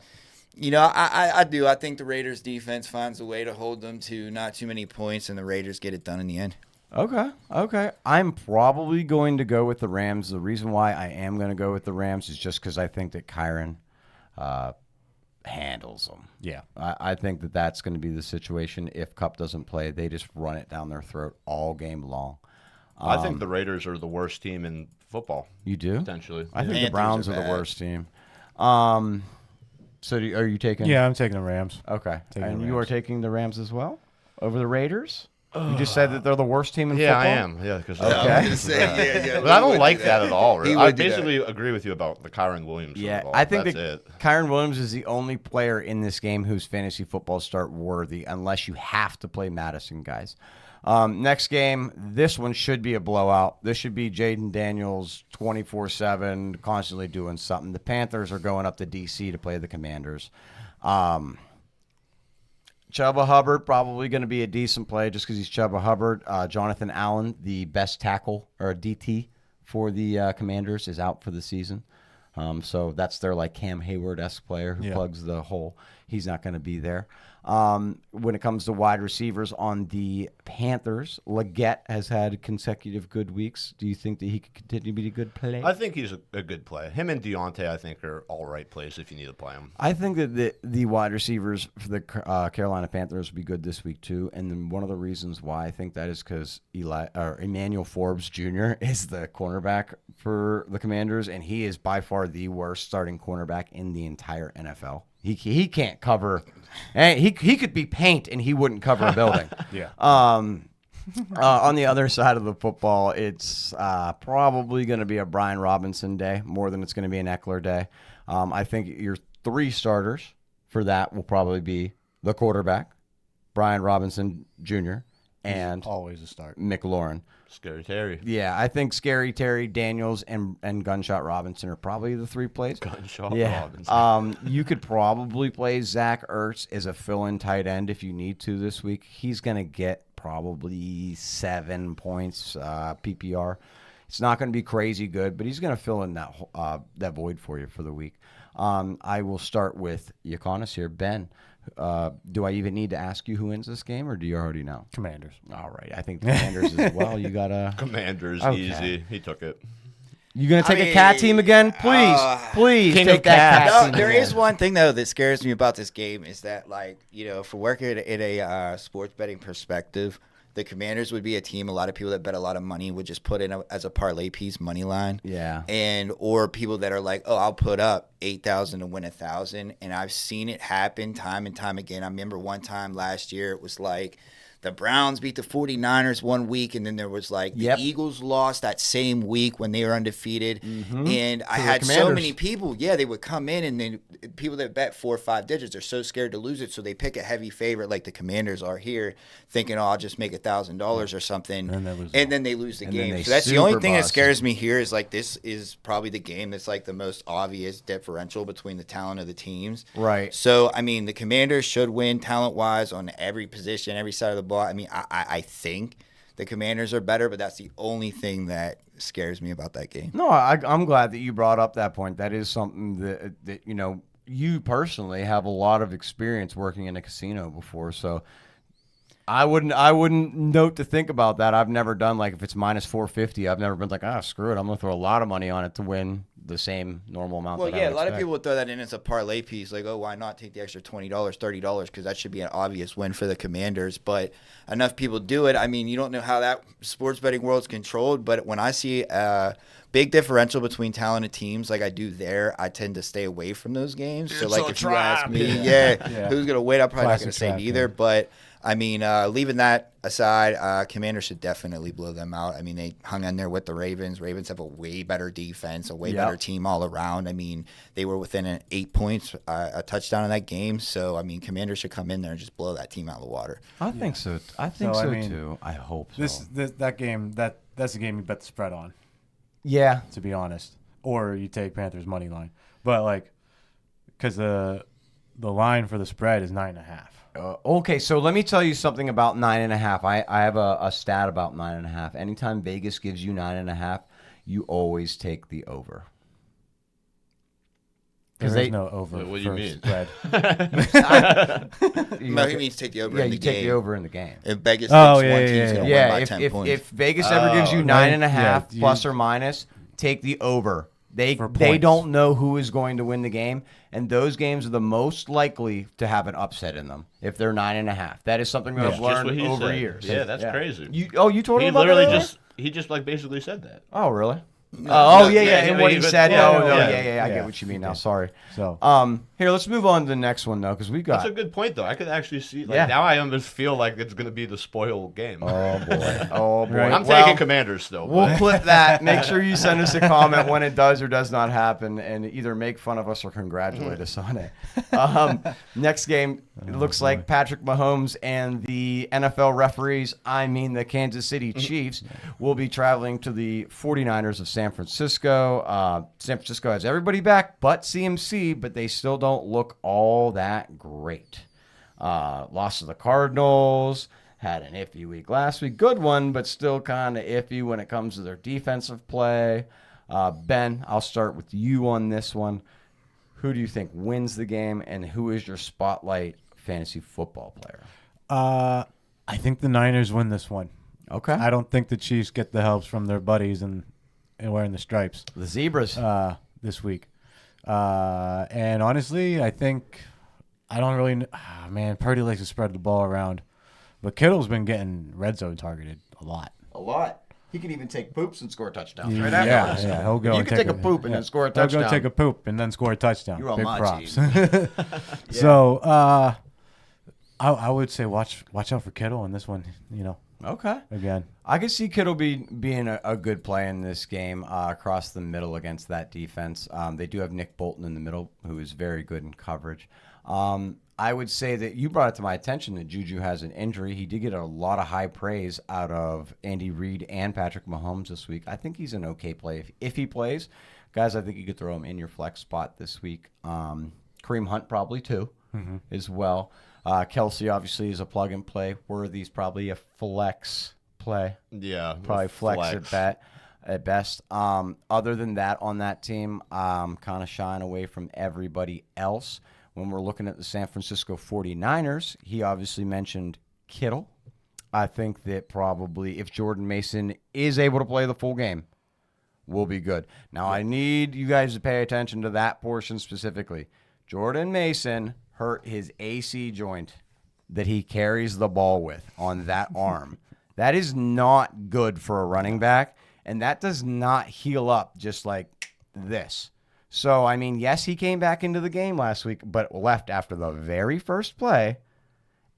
do. I think the Raiders defense finds a way to hold them to not too many points, and the Raiders get it done in the end. Okay. I'm probably going to go with the Rams. The reason why I am going to go with the Rams is just because I think that Kyron handles them. Yeah. I think that that's going to be the situation. If Cup doesn't play, they just run it down their throat all game long. I think the Raiders are the worst team in football, You do? potentially. I think the Panthers Browns are are the bad. worst team. So are you taking? Yeah, I'm taking the Rams. Okay. Taking And the you are Rams. taking the Rams as well over the Raiders? You just said that they're the worst team in Yeah, football? I am. Yeah, because Okay. But I don't like that at all. Really. He I would do that. basically agree with you about the Kyron Williams. Yeah, football. I think that's that it. Kyron Williams is the only player in this game whose fantasy football start worthy, unless you have to play Madison, guys. Next game, this one should be a blowout. This should be Jaden Daniels 24/7, constantly doing something. The Panthers are going up to D.C. to play the Commanders. Chuba Hubbard probably going to be a decent play just because he's Chuba Hubbard. Jonathan Allen, the best tackle or DT for the Commanders, is out for the season. So that's their like Cam Hayward-esque player who plugs the hole. He's not going to be there. When it comes to wide receivers on the Panthers, Leggett has had consecutive good weeks. Do you think that he could continue to be a good play? I think he's a good play. Him and Deontay, I think, are all right plays if you need to play him. I think that the wide receivers for the Carolina Panthers will be good this week too. And then one of the reasons why I think that is because Emmanuel Forbes Jr. is the cornerback for the Commanders, and he is by far the worst starting cornerback in the entire NFL. He can't cover. He could be paint and he wouldn't cover a building. Yeah. On the other side of the football, it's probably going to be a Brian Robinson day more than it's going to be an Eckler day. I think your three starters for that will probably be the quarterback, Brian Robinson Jr., and Always a start. McLaurin. Scary Terry. Yeah, I think Scary Terry, Daniels, and Gunshot Robinson are probably the three plays. Gunshot Yeah. Robinson. You could probably play Zach Ertz as a fill-in tight end if you need to this week. He's going to get probably 7 points PPR. It's not going to be crazy good, but he's going to fill in that void for you for the week. I will start with Yaconis here. Ben, do I even need to ask you who wins this game, or do you already know? Commanders. All right. I think the Commanders as well. You got to... Commanders, Okay. easy. He took it. You going to take I a cat mean, team again? Please King take of that cats. cat No, team there again. is one thing though that scares me about this game is that for working in a sports betting perspective, the Commanders would be a team a lot of people that bet a lot of money would just put in as a parlay piece money line. Yeah. Or people that are like, oh, I'll put up 8,000 to win 1,000, and I've seen it happen time and time again. I remember one time last year it was like the Browns beat the 49ers one week, and then there was like the Yep. Eagles lost that same week when they were undefeated. And I the had so Commanders. many people, they would come in, and then people that bet 4 or 5 digits are so scared to lose it, so they pick a heavy favorite like the Commanders are here, thinking, oh, I'll just make $1,000 or something, And they lose and then they lose the And then game. they So that's the only super thing that bust. scares me here is like this is probably the game that's like the most obvious differential between the talent of the teams. Right. So, I mean, the Commanders should win talent-wise on every position, every side of the ball. I mean, I think The Commanders are better, but that's the only thing that scares me about that game. No, I'm glad that you brought up that point. That is something that you personally have a lot of experience working in a casino before, so I wouldn't note to think about that. I've never done, like, if it's minus 450, I've never been like, screw it, I'm gonna throw a lot of money on it to win the same normal amount. Well, that I yeah, a would lot of expect. people would throw that in as a parlay piece, like, oh, why not take the extra $20, $30, because that should be an obvious win for the Commanders. But enough people do it. I mean, you don't know how that sports betting world's controlled, but when I see a big differential between talented teams like I do there, I tend to stay away from those games. So, like, if you ask me, who's gonna win, I'm probably not gonna say neither. But I mean, leaving that aside, Commanders should definitely blow them out. I mean, they hung in there with the Ravens. Ravens have a way better defense, a way better team all around. I mean, they were within 8 points, a touchdown in that game. So, I mean, Commanders should come in there and just blow that team out of the water. I think so. I think so, too. I hope so. That game, that's a game you bet the spread on. Yeah. To be honest, or you take Panthers money line, but like, because the line for the spread is 9.5. Okay, so let me tell you something about 9.5. I have a stat about 9.5. Anytime Vegas gives you 9.5, you always take the over. There's no over. What do you mean? Spread. No, he means take the over in the game. Yeah, you take the over in the game. If Vegas thinks one team's going to win by 10 if, points. if Vegas ever gives you 9.5 plus or minus, take the over. They don't know who is going to win the game, and those games are the most likely to have an upset in them if they're 9.5. That is something that I've learned over years. Yeah, that's crazy. You told him about literally that? he just like basically said that. Oh, really? yeah, and what he said. Yeah. I get what you mean now. Sorry. So, here, let's move on to the next one, though, because we got... That's a good point, though. I could actually see... Now I almost feel like it's going to be the spoil game. Oh, boy. Oh, boy. I'm taking Commanders still. We'll clip that. Make sure you send us a comment when it does or does not happen, and either make fun of us or congratulate us on it. Next game, it looks like Patrick Mahomes and the NFL referees, the Kansas City Chiefs, will be traveling to the 49ers of San Francisco. San Francisco has everybody back but CMC, but they still don't look all that great. Lost to the Cardinals, had an iffy week last week. Good one, but still kind of iffy when it comes to their defensive play. Ben, I'll start with you on this one. Who do you think wins the game, and who is your spotlight fantasy football player? I think the Niners win this one. Okay. I don't think the Chiefs get the helps from their buddies and wearing the stripes. The Zebras. This week. And honestly, I think I don't really man, Purdy likes to spread the ball around. But Kittle's been getting red zone targeted a lot. A lot. He can even take poops and score touchdowns. Yeah, he'll go. You can take a poop and then score a touchdown. He'll go take a poop and then score a touchdown. You're on Big my props. team. So I would say watch out for Kittle in this one. Okay. Again, I could see Kittle being a good play in this game across the middle against that defense. They do have Nick Bolton in the middle, who is very good in coverage. I would say that you brought it to my attention that Juju has an injury. He did get a lot of high praise out of Andy Reid and Patrick Mahomes this week. I think he's an okay play if he plays. Guys, I think you could throw him in your flex spot this week. Kareem Hunt probably too as well. Kelsey obviously is a plug and play. Worthy's probably a flex play. Yeah, probably flex at best. Other than that, on that team, kind of shying away from everybody else. When we're looking at the San Francisco 49ers, he obviously mentioned Kittle. I think that probably if Jordan Mason is able to play the full game, we'll be good. Now, I need you guys to pay attention to that portion specifically. Jordan Mason hurt his AC joint that he carries the ball with on that arm. That is not good for a running back, and that does not heal up just like this. So, yes, he came back into the game last week, but left after the very first play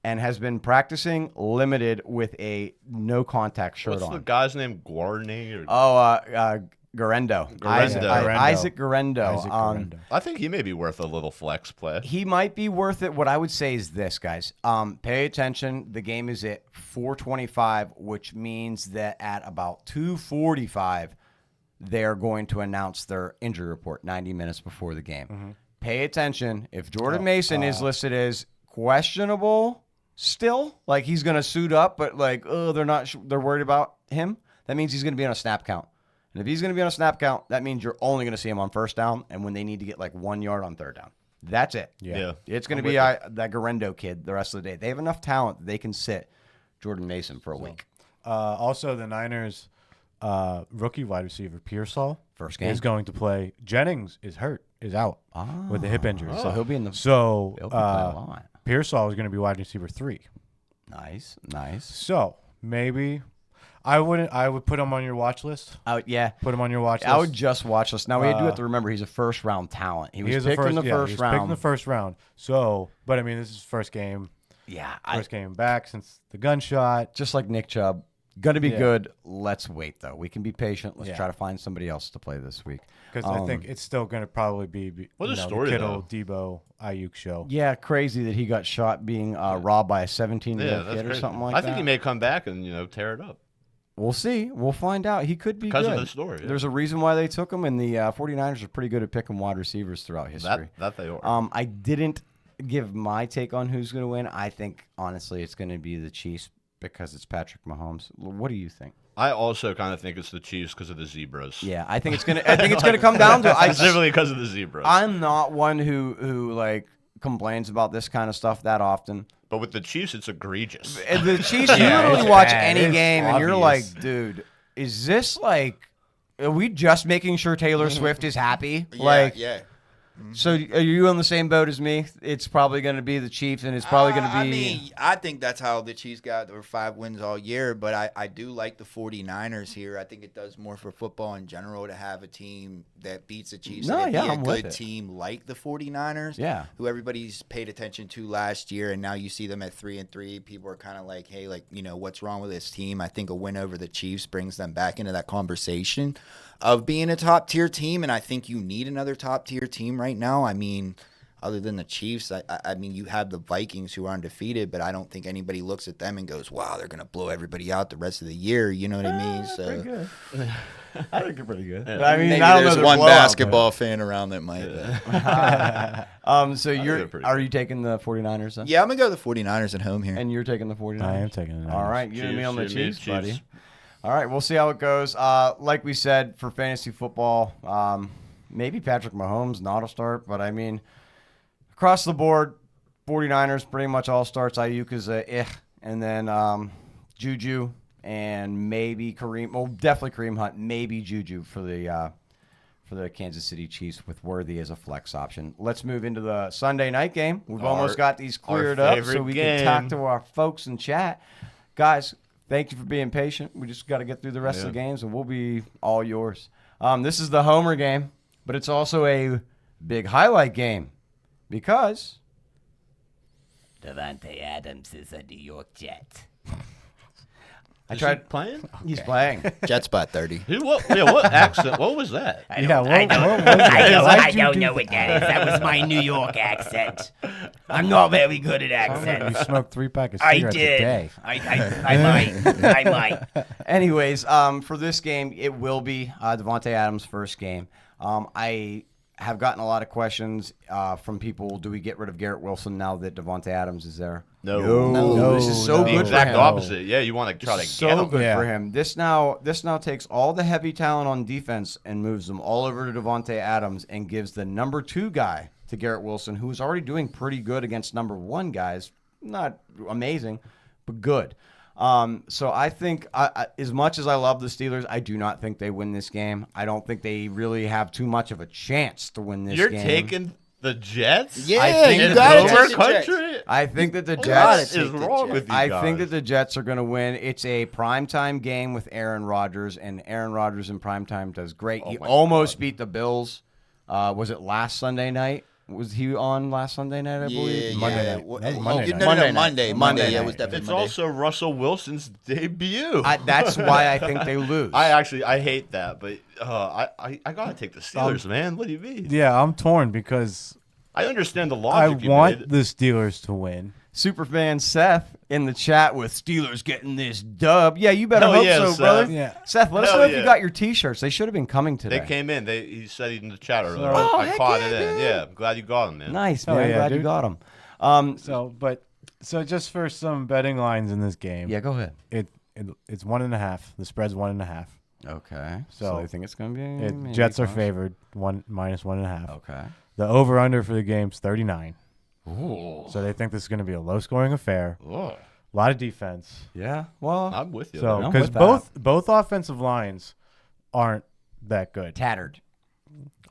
and has been practicing limited with a no-contact shirt on. What's the guy's name? Guarney? Garendo. Isaac Garendo. I think he may be worth a little flex play. He might be worth it. What I would say is this, guys. Pay attention. The game is at 4:25, which means that at about 2:45, they're going to announce their injury report 90 minutes before the game. Pay attention. If Jordan Mason is listed as questionable, still. Like he's going to suit up, but like, oh, they're worried about him. That means he's going to be on a snap count. And if he's going to be on a snap count, that means you're only going to see him on first down and when they need to get like 1 yard on third down. That's it. Yeah. It's going to be that Garendo kid the rest of the day. They have enough talent that they can sit Jordan Mason for a week. Also, the Niners rookie wide receiver Pearsall First game. is going to play. Jennings is out with a hip injury. So he'll be in the So he'll be playing a lot. Pearsall is going to be wide receiver 3. Nice. So maybe I would put him on your watch list. Yeah. Put him on your watch list. I would just watch this. Now, we do have to remember he's a first-round talent. He was picked in the first round. Picked in the first round. So, but I mean, this is his first game. Yeah. First game back since the gunshot. Just like Nick Chubb. Going to be good. Let's wait, though. We can be patient. Let's try to find somebody else to play this week. Because I think it's still going to probably be What a story, Kittle, Debo, Ayuk show. Yeah, crazy that he got shot being robbed by a 17-year-old kid or something like that. I think he may come back and tear it up. We'll see. We'll find out. He could be because good. of the story. Yeah. There's a reason why they took him, and the 49ers are pretty good at picking wide receivers throughout history. That they are. I didn't give my take on who's going to win. I think, honestly, it's going to be the Chiefs because it's Patrick Mahomes. What do you think? I also kind of think it's the Chiefs because of the zebras. Yeah, I think it's gonna come down to specifically because of the zebras. I'm not one who like complains about this kind of stuff that often. But with the Chiefs, it's egregious. The Chiefs, you literally watch any game and you're like, dude, is this like, are we just making sure Taylor Swift is happy? Yeah. So are you on the same boat as me? It's probably going to be the Chiefs, and it's probably going to be... I mean, I think that's how the Chiefs got their 5 wins all year, but I do like the 49ers here. I think it does more for football in general to have a team that beats the Chiefs and be a good team like the 49ers, who everybody's paid attention to last year, and now you see them at 3-3. People are kind of like, hey, what's wrong with this team? I think a win over the Chiefs brings them back into that conversation of being a top-tier team, and I think you need another top-tier team right now. I mean, other than the Chiefs, I mean, you have the Vikings who are undefeated, but I don't think anybody looks at them and goes, wow, they're going to blow everybody out the rest of the year. You know what I mean? So pretty good. I think they're pretty good. Yeah. I mean, maybe I don't there's know one blowout, basketball fan around that might. So are you taking the 49ers then? Yeah, I'm going to go to the 49ers at home here. And you're taking the 49ers? I am taking the Niners. All right, you and me on the Chiefs, buddy. Chiefs. All right, we'll see how it goes. Like we said, for fantasy football, maybe Patrick Mahomes not a start, but I mean, across the board, 49ers pretty much all starts. Ayuk is and then Juju and maybe Kareem. Well, definitely Kareem Hunt, maybe Juju for the Kansas City Chiefs with Worthy as a flex option. Let's move into the Sunday night game. We've almost got these cleared up so we can talk to our folks in chat. Guys, thank you for being patient. We just got to get through the rest of the games, and we'll be all yours. This is the homer game, but it's also a big highlight game because Davante Adams is a New York Jet. Is he playing? He's playing. Jet spot 30. What accent? What was that? I don't know what that is. That was my New York accent. I'm not very good at You accents. smoked 3 packs of I cigarettes a did. day. I might. Anyways, for this game, it will be Davante Adams' first game. I have gotten a lot of questions from people. Do we get rid of Garrett Wilson now that Davante Adams is there? No. This is so The good exact for him. opposite. Yeah, you want to try to So get him. good for him. This now takes all the heavy talent on defense and moves them all over to Davante Adams and gives the number 2 guy to Garrett Wilson, who's already doing pretty good against number 1 guys. Not amazing, but good. So I think as much as I love the Steelers, I do not think they win this game. I don't think they really have too much of a chance to win this game. You're taking the Jets? Yeah, I think you it's got over to country? I think that the What Jets is wrong with you guys? I think that the Jets are going to win. It's a primetime game with Aaron Rodgers, and Aaron Rodgers in primetime does great. He almost beat the Bills. Was it last Sunday night? Was he on last Sunday night, I believe? Monday night. Well, That was oh, Monday you- night. no, no, Monday Monday. night. Monday. Monday Yeah, it night. was definitely It's Monday. also Russell Wilson's debut. That's why I think they lose. I hate that, but I gotta take the Steelers, man. What do you mean? Yeah, I'm torn because I understand the I logic. you want made. the Steelers to win. Superfan Seth in the chat with Steelers getting this dub. Yeah, you better Hell hope yeah, so, Seth. brother. Yeah. Seth, let us Hell know if yeah. you got your T-shirts. They should have been coming today. They came in. He said it in the chat earlier. Oh, I heck caught yeah, it in. dude. Yeah, I'm glad you got them, man. Nice, Hell man. I'm yeah, glad you dude. got them. So, but So just for some betting lines in this game, Yeah, go ahead. it's 1.5. The spread's 1.5. Okay. So So I think it's going to be maybe Jets are close. favored -1.5. Okay. The over/under for the game's 39. Ooh. So they think this is going to be a low-scoring affair. Ugh. A lot of defense. Yeah. Well, I'm with you. So I'm because with both offensive lines aren't that good. tattered.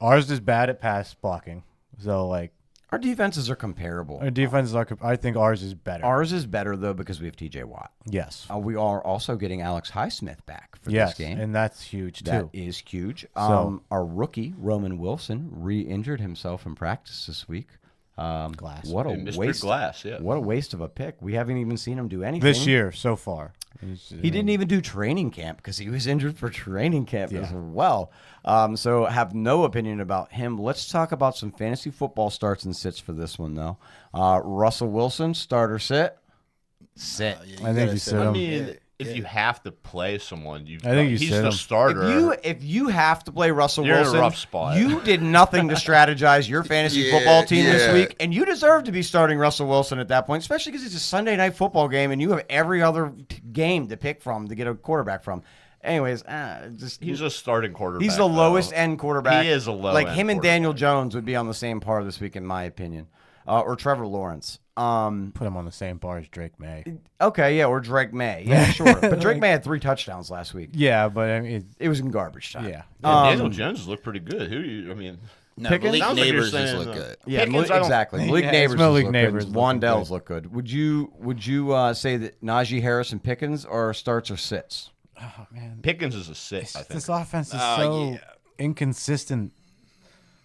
Ours is bad at pass blocking. So like Our defenses are comparable. our defenses are. I think ours is better. Ours is better though because we have T.J. Watt. Yes. We are also getting Alex Highsmith back for Yes, this game. and that's huge too. That is huge. So- Our rookie Roman Wilson re-injured himself in practice this week. Glass. What a Mr. waste! Glass, yeah. What a waste of a pick. We haven't even seen him do anything This year so far. He didn't even do training camp because he was injured for training camp as Yeah. well. So have no opinion about him. Let's talk about some fantasy football starts and sits for this one, though. Russell Wilson, starter sit. Sit. I think you sit I him. mean, if you have to play someone, I think you he's sit the him. starter. If you have to play Russell You're in a Wilson, rough spot. you did nothing to strategize your fantasy Yeah, football team this yeah. week, and you deserve to be starting Russell Wilson at that point, especially because it's a Sunday night football game, and you have every other game to pick from to get a quarterback from. Anyways, He's a starting quarterback. he's the though. lowest end quarterback. He is a low like end him and quarterback. Daniel Jones would be on the same par this week, in my opinion, or Trevor Lawrence. Put him on the same bar as Drake May. Okay, yeah, or Drake May. Yeah, sure. But Drake May had 3 touchdowns last week. Yeah, but I mean, It was in garbage time. yeah. Daniel Jones looked pretty good. I mean, No, Pickens? Malik Sounds like you're Neighbors just saying, look good. Yeah, Pickens, I don't- exactly. Malik Yeah, Neighbors, it's Malik look Neighbors good. looking Wan'Dell's good. look good. Would you say that Najee Harris and Pickens are starts or sits? Oh man, Pickens is a 6, I think. this offense is so inconsistent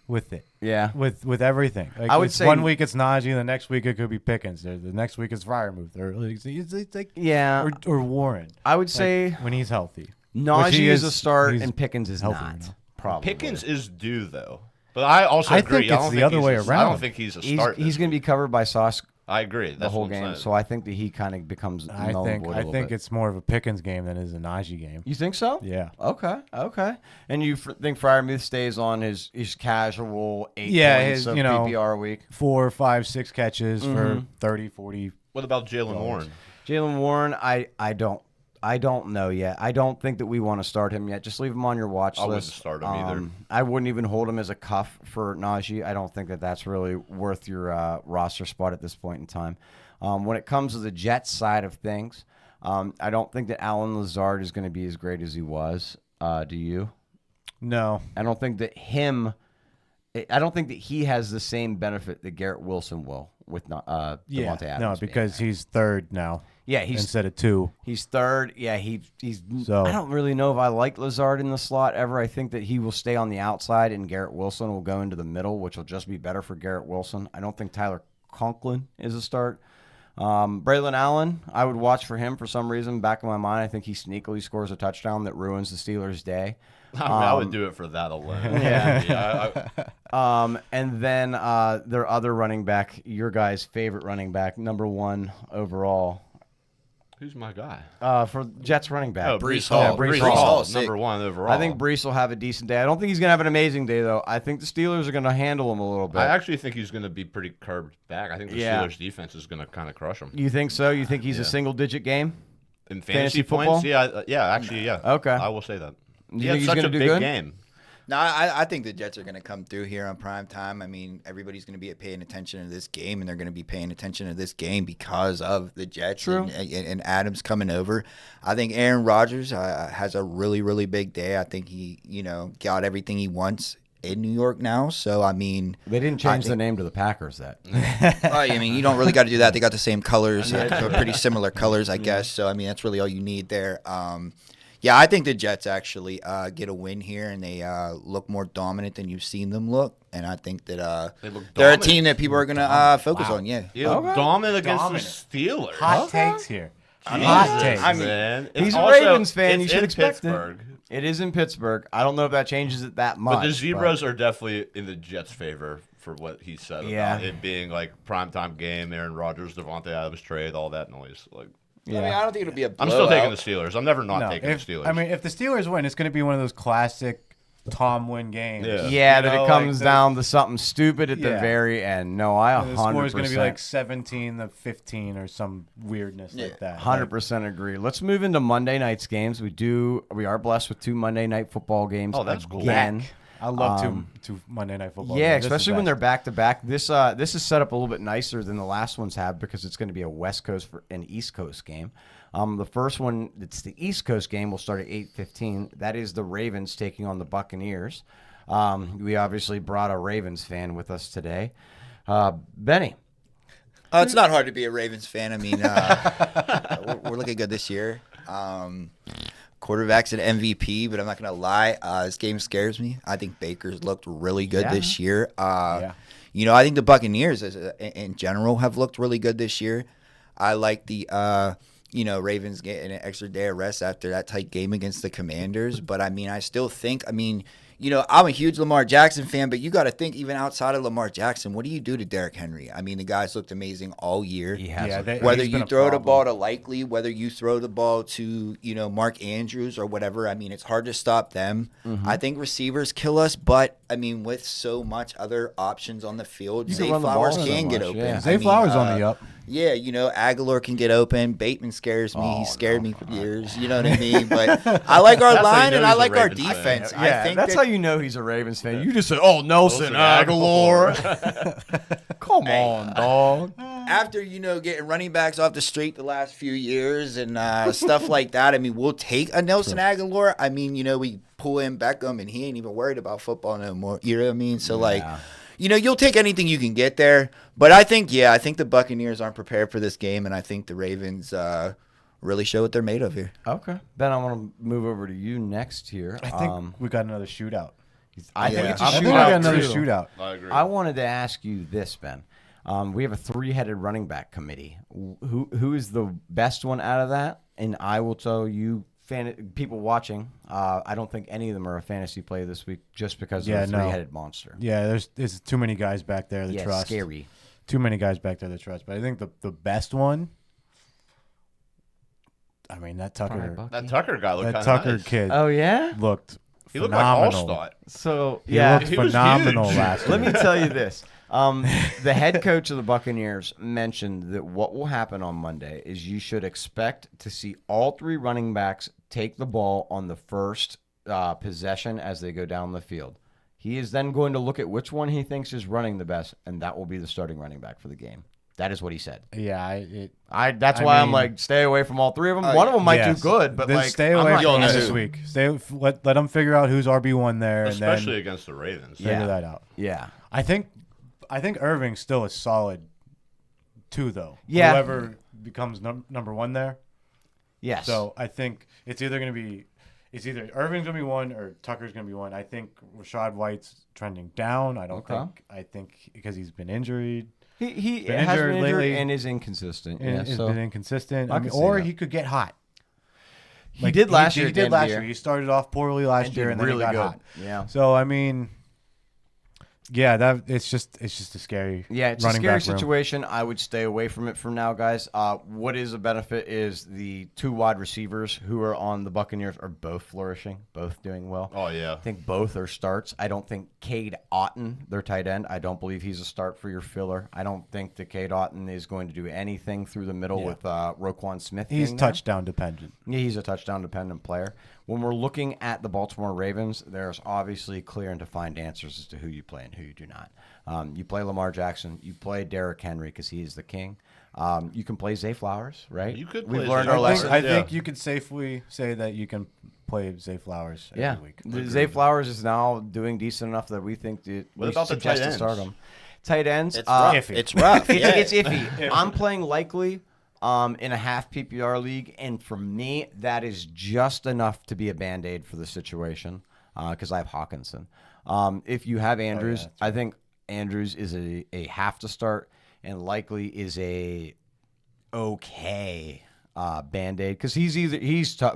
with it. Yeah. With everything. Like, I would it's say- one week it's Najee, the next week it could be Pickens. The next week it's Freiermuth, or it's like Yeah. or Warren. I would Like, say when he's healthy. Which Najee he is a start he's and Pickens is healthy not. now. Probably. Pickens is due, though. But I also I agree. think I it's don't the think other he's way I around. don't think he's a He's start. going to be covered by Sauce I agree. That's the whole what I'm game, saying. so I think that he kind of becomes I null and think void a I little think bit. it's more of a Pickens game than it is a Najee game. You think so? Yeah. Okay. And you think Freiermuth stays on his casual 8 Yeah, points his, of you know, PPR a week? 4, 5, 6 catches Mm-hmm. for 30, 40. What about Jalen Warren? Jalen Warren, I don't know yet. I don't think that we want to start him yet. Just leave him on your watch I list. wouldn't start him either. I wouldn't even hold him as a cuff for Najee. I don't think that that's really worth your roster spot at this point in time. When it comes to the Jets side of things, I don't think that Alan Lazard is going to be as great as he was. Do you? No. I don't think that he has the same benefit that Garrett Wilson will with Devontae Adams. No, being because there. he's third now. Yeah, he's instead of 2. He's third. Yeah, he's. So- I don't really know if I like Lazard in the slot ever. I think that he will stay on the outside and Garrett Wilson will go into the middle, which will just be better for Garrett Wilson. I don't think Tyler Conklin is a start. Braylon Allen, I would watch for him for some reason. Back in my mind, I think he sneakily scores a touchdown that ruins the Steelers' day. I would do it for that alone. Yeah. I- And then their other running back, your guy's favorite running back, number 1 overall. who's my guy? For Jets running back. Oh, Brees Hall. Hall. Brees Brees Hall. Hall, Sick. number 1 overall. I think Brees will have a decent day. I don't think he's going to have an amazing day, though. I think the Steelers are going to handle him a little bit. I actually think he's going to be pretty curbed back. I think the Yeah. Steelers' defense is going to kind of crush him. You think so? You think he's a single-digit game? In Fantasy fantasy football? points, yeah. Okay. I will say that. You He think had he's such gonna a do big good? game. No, I think the Jets are going to come through here on prime time. I mean, everybody's going to be paying attention to this game, and they're going to be paying attention to this game because of the Jets True. and Adams coming over. I think Aaron Rodgers has a really, really big day. I think he, got everything he wants in New York now. So, I mean, They didn't change the name to the Packers yet. I mean, you don't really got to do that. They got the same colors, so pretty similar colors, I guess. So, I mean, that's really all you need there. Yeah, I think the Jets actually get a win here, and they look more dominant than you've seen them look. And I think that They look they're a dominant. team that people are going to focus on. Yeah. He looked dominant against the Steelers. Hot takes here. Jesus, Hot takes. man. It's He's a also- Ravens fan. You it's should in expect Pittsburgh. it. It is in Pittsburgh. I don't know if that changes it that much. But the Zebras are definitely in the Jets' favor for what he said Yeah. about it being like primetime game, Aaron Rodgers, Devontae Adams trade, all that noise. Like, I mean, I don't think it'll be a blowout. I'm still taking the Steelers. I'm never not No, taking if, the Steelers. I mean, if the Steelers win, it's going to be one of those classic Tomlin games. Yeah. Yeah, You that know, it comes like down to something stupid at the Yeah. very end. No, I the score is 100%. going to be like 17-15 or some weirdness like that. 100% agree. Let's move into Monday night's games. We are blessed with 2 Monday night football games. Oh, that's cool. again. I love two Monday Night Football. Yeah, games. This is especially when best. they're back to back. This is set up a little bit nicer than the last ones have because it's going to be a West Coast and East Coast game. The first one, it's the East Coast game, will start at 8:15. That is the Ravens taking on the Buccaneers. We obviously brought a Ravens fan with us today. Benny. It's not hard to be a Ravens fan. I mean, we're looking good this year. Quarterback's an MVP, but I'm not going to lie. This game scares me. I think Baker's looked really good this year. You know, I think the Buccaneers in general have looked really good this year. I like the, Ravens getting an extra day of rest after that tight game against the Commanders. But, I mean, I still think, I'm a huge Lamar Jackson fan, but you got to think even outside of Lamar Jackson, what do you do to Derrick Henry? I mean, the guy's looked amazing all year. He has Whether he's been you a throw the problem. ball to Likely, whether you throw the ball to, Mark Andrews or whatever, I mean, it's hard to stop them. I think receivers kill us, but, I mean, with so much other options on the field, You can Zay run the Flowers ball so can get much, open. yeah. Zay Flowers on the up. Yeah, Aguilar can get open. Bateman scares me. He scared me for years. You know what I mean? But I like our That's how you line know and I he's a like our Ravens fan. defense. Yeah, I think that's that- how you know he's a Ravens fan. You just say, "Oh, Nelson Nelson Aguilar." Aguilar. Come on, dog. after getting running backs off the street the last few years and stuff like that, I mean, we'll take a Nelson Aguilar. I mean, we pull in Beckham and he ain't even worried about football no more. You know what I mean? So you'll take anything you can get there. But I think the Buccaneers aren't prepared for this game, and I think the Ravens really show what they're made of here. Okay, Ben, I want to move over to you next here. I think we got another shootout. I think it's a I think we shootout, got another too. shootout. I agree. I wanted to ask you this, Ben. We have a 3-headed running back committee. Who is the best one out of that? And I will tell you, people watching, I don't think any of them are a fantasy play this week just because of the 3-headed monster. Yeah, there's too many guys back there to trust. Scary. Too many guys back there to trust. But I think the best one, I mean, that Tucker Tucker guy looked that kind of Tucker nice. kid Oh yeah. looked He looked like phenomenal. All-Star. So He yeah, looked he was phenomenal huge. last year. Let me tell you this. The head coach of the Buccaneers mentioned that what will happen on Monday is you should expect to see all 3 running backs take the ball on the first possession as they go down the field. He is then going to look at which one he thinks is running the best, and that will be the starting running back for the game. That is what he said. Yeah, That's I why I'm mean- like, stay away from all 3 of them. One of them might yes. do good, but Then like, stay I'm away not from gonna him do- this week. Let them figure out who's RB1 there, Especially and against the Ravens. then figure that out. Yeah. I think Irving's still a solid 2 though. Yeah. Whoever becomes number 1 there. Yes. So I think it's either Irving's gonna be 1 or Tucker's gonna be 1. I think Rashad White's trending down. I think because he's been injured. he been has injured been injured lately. and is inconsistent. And Yeah, has so been inconsistent. I I can mean, see or that. he could get hot. he did last year. He at the did end of the last year. year. He started off poorly last And year, did and then really he got good. hot. Yeah. So I mean, yeah, that it's just a scary. Yeah, it's a running scary back room. situation. I would stay away from it for now, guys. What is a benefit is the 2 wide receivers who are on the Buccaneers are both flourishing, both doing well. Oh, yeah. I think both are starts. I don't think Cade Otton, their tight end, I don't believe he's a start for your filler. I don't think that Cade Otton is going to do anything through the middle with Roquan Smith. He's being there. touchdown dependent. Yeah, he's a touchdown-dependent player. When we're looking at the Baltimore Ravens, there's obviously clear and defined answers as to who you play and who you do not. You play Lamar Jackson. You play Derrick Henry because he is the king. You can play Zay Flowers, right? You could We've play learned Zay our Flowers. lesson. I think you could safely say that you can play Zay Flowers every week. Zay Flowers is now doing decent enough that we think that What we about the suggest tight to start ends? him. Tight ends, It's rough. iffy. It's rough. Yeah. It's iffy. I'm playing Likely in a half PPR league, and for me, that is just enough to be a Band-Aid for the situation because I have Hawkinson. If you have Andrews, I think Andrews is a have to start, and Likely is a okay Band-Aid because he's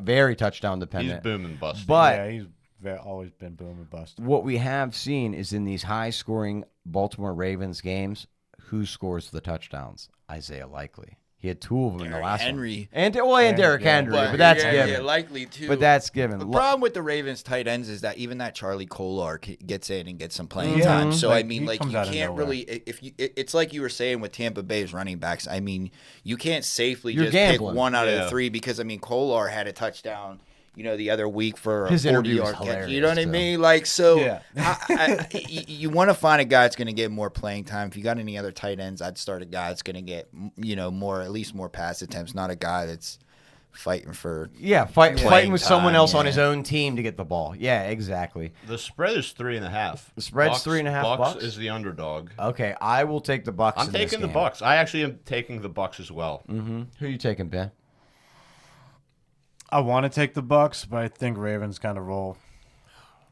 very touchdown He's dependent. booming busting. But Yeah, he's always been boom and bust. what we have seen is in these high-scoring Baltimore Ravens games, who scores the touchdowns? Isaiah Likely. He had 2 of them in the Derrick last Henry. one. And Derrick Henry, But, but that's yeah, given. Yeah, likely too. But that's given. The problem with the Ravens tight ends is that even that Charlie Kolar gets in and gets some playing Yeah. time. So Like, I mean, he like comes you out of can't nowhere. really. If you, it's like you were saying with Tampa Bay's running backs. I mean, you can't safely You're just gambling. pick one out of Yeah. the 3 because I mean, Kolar had a touchdown. The other week for a His interview was 40-yard catch. You hilarious, know what I too. mean? Like, so Yeah. you want to find a guy that's going to get more playing time. If you got any other tight ends, I'd start a guy that's going to get, at least more pass attempts, not a guy that's fighting for. Yeah, fighting Playing with someone time, else on yeah. his own team to get the ball. Yeah, exactly. The spread is 3.5. The spread's Bucks- 3.5 Bucks? is the underdog. Okay, I will take the Bucks. I'm in this taking the game. Bucks. I actually am taking the Bucks as well. Who are you taking, Ben? I want to take the Bucks, but I think Ravens kind of roll.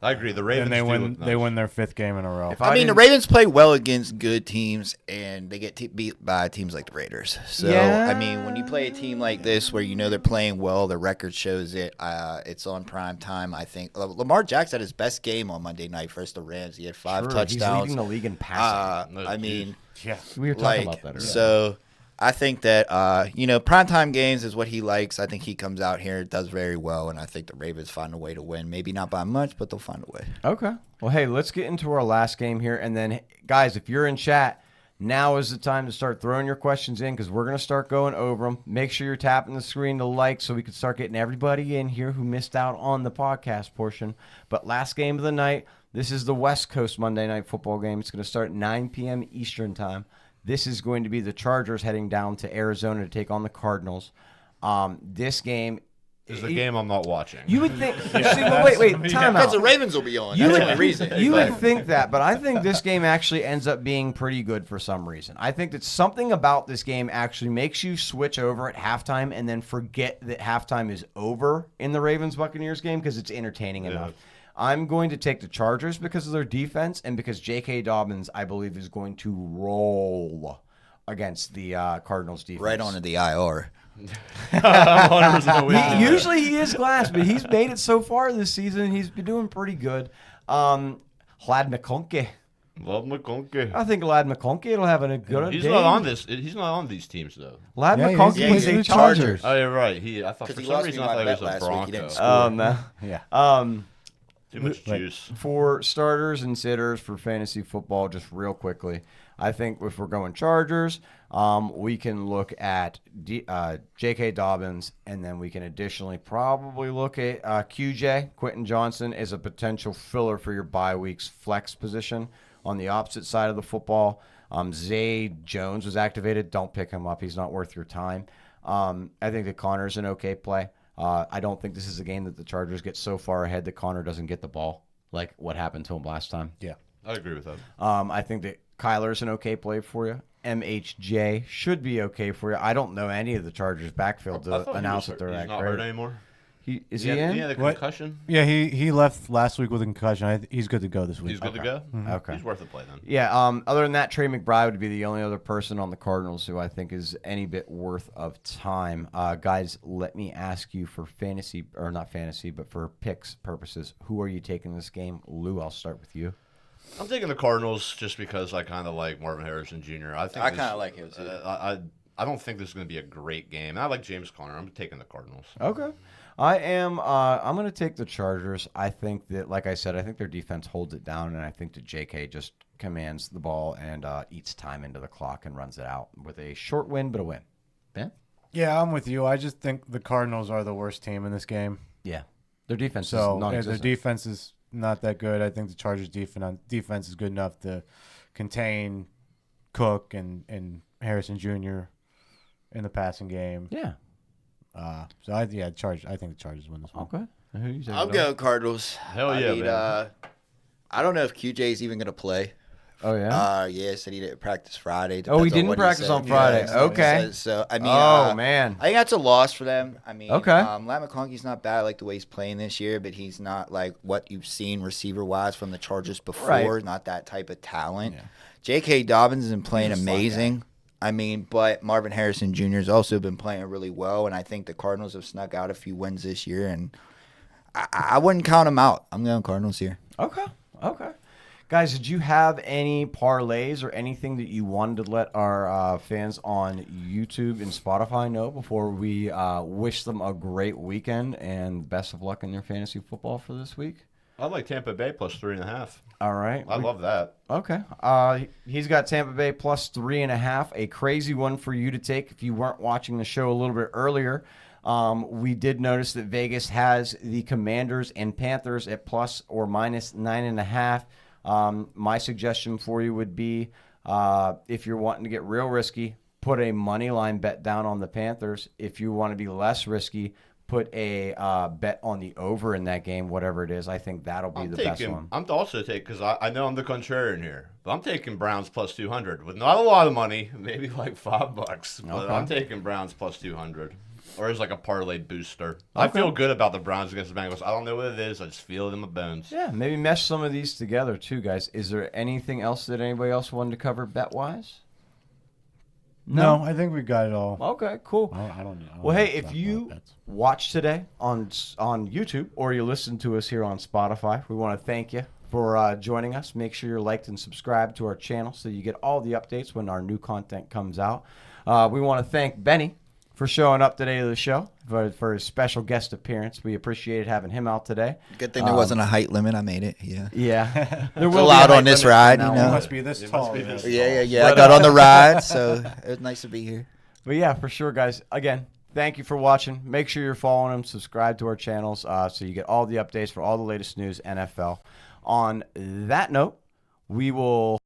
I agree. The Ravens And they do win. look They nice. win their 5th game in a row. If I mean, the didn't- Ravens play well against good teams, and they get beat by teams like the Raiders. So, Yeah. I mean, when you play a team like this where they're playing well, the record shows it, it's on prime time, I think. Lamar Jackson had his best game on Monday night versus the Rams. He had 5 Sure, touchdowns. He's leading the league in passing. No, I mean, Yeah. we were talking like, about that earlier. so I think that, primetime games is what he likes. I think he comes out here, does very well, and I think the Ravens find a way to win. Maybe not by much, but they'll find a way. Okay. Well, hey, let's get into our last game here. And then, guys, if you're in chat, now is the time to start throwing your questions in because we're going to start going over them. Make sure you're tapping the screen to like so we can start getting everybody in here who missed out on the podcast portion. But last game of the night, this is the West Coast Monday Night Football game. It's going to start at 9 p.m. Eastern time. This is going to be the Chargers heading down to Arizona to take on the Cardinals. This game This is a game I'm not watching. You would think. See, well, wait, time Because out. the Ravens will be on. You That's would, the only reason. you would think that, but I think this game actually ends up being pretty good for some reason. I think that something about this game actually makes you switch over at halftime and then forget that halftime is over in the Ravens-Buccaneers game because it's entertaining enough. I'm going to take the Chargers because of their defense and because J.K. Dobbins, I believe, is going to roll against the Cardinals defense. Right onto the IR. I'm 100% with you. Usually he is glass, but he's made it so far this season. He's been doing pretty good. Hlad McConkey. Love McConkey. I think Lad McConkey will have a good He's game. not on this. He's not on these teams though. Lad Yeah, McConkey he's is a the Charger. Chargers. Oh, you're right. I thought 'Cause for he some lost reason me I my thought he was bet a last week. He didn't Bronco. score. Yeah. Too much juice. For starters and sitters for fantasy football, just real quickly, I think if we're going Chargers, we can look at J.K. Dobbins, and then we can additionally probably look at QJ, Quentin Johnson, as a potential filler for your bye week's flex position. On the opposite side of the football, Zay Jones was activated. Don't pick him up. He's not worth your time. I think that Connor's an okay play. I don't think this is a game that the Chargers get so far ahead that Connor doesn't get the ball, like what happened to him last time. Yeah. I agree with that. I think that Kyler's an okay play for you. MHJ should be okay for you. I don't know any of the Chargers' backfield I to thought he announce was that they're he's that not great. hurt anymore. Is he in? He had a What? concussion. Yeah, he left last week with a concussion. He's good to go this week. He's good to go. Okay. He's worth a play then. Yeah. Other than that, Trey McBride would be the only other person on the Cardinals who I think is any bit worth of time. Guys, let me ask you for fantasy, or not fantasy, but for picks purposes, who are you taking this game? Lou, I'll start with you. I'm taking the Cardinals just because I kind of like Marvin Harrison Jr. I kind of like him, too. I don't think this is going to be a great game. And I like James Conner. I'm taking the Cardinals. Okay. I am. I'm going to take the Chargers. I think that, like I said, I think their defense holds it down, and I think that J.K. just commands the ball and eats time into the clock and runs it out with a short win, but a win. Ben? Yeah, I'm with you. I just think the Cardinals are the worst team in this game. Yeah. Their defense is So their non-existent. defense is not that good. I think the Chargers' defense is good enough to contain Cook and Harrison Jr. in the passing game. Yeah. I think the Chargers win this one. Okay. And who you taking, I'll Doug? go Cardinals. Hell yeah, man. I don't know if QJ is even going to play. Oh, yeah? Yeah, said he didn't practice Friday. Oh, he Depends on didn't what practice said. on Friday. Yeah, so he Okay. said. So, I mean, Oh, man. I think that's a loss for them. I mean, Okay. Lat McConkey's not bad. I like the way he's playing this year, but he's not like what you've seen receiver-wise from the Chargers before. Right. Not that type of talent. J.K. Dobbins has been playing amazing. I mean, but Marvin Harrison Jr. has also been playing really well, and I think the Cardinals have snuck out a few wins this year, and I wouldn't count them out. I'm going Cardinals here. Okay. Okay. Guys, did you have any parlays or anything that you wanted to let our fans on YouTube and Spotify know before we wish them a great weekend and best of luck in their fantasy football for this week? I like Tampa Bay plus 3.5. All right. I love that. Okay. He's got Tampa Bay plus 3.5. A crazy one for you to take if you weren't watching the show a little bit earlier. We did notice that Vegas has the Commanders and Panthers at plus or minus 9.5. My suggestion for you would be if you're wanting to get real risky, put a money line bet down on the Panthers. If you want to be less risky, put a bet on the over in that game, whatever it is. I think that'll be the best one. I'm also taking, because I know I'm the contrarian here, but I'm taking Browns plus 200 with not a lot of money, maybe like $5. But Okay. I'm taking Browns plus 200. Or as like a parlay booster. I feel good about the Browns against the Bengals. I don't know what it is. I just feel it in my bones. Yeah, maybe mesh some of these together too, guys. Is there anything else that anybody else wanted to cover bet-wise? No, I think we got it all. Okay, cool. I don't know. Well, hey, if you watch today on YouTube or you listen to us here on Spotify, we want to thank you for joining us. Make sure you're liked and subscribed to our channel so you get all the updates when our new content comes out. We want to thank Benny for showing up today to the show for his special guest appearance. We appreciated having him out today. Good thing there wasn't a height limit. I made it. Yeah. Yeah. There It's will be allowed a height on this limit ride, from you now It know. must be this tall. Yeah. I got on the ride, so it was nice to be here. But yeah, for sure, guys. Again, thank you for watching. Make sure you're following them. Subscribe to our channels so you get all the updates for all the latest news NFL. On that note, we will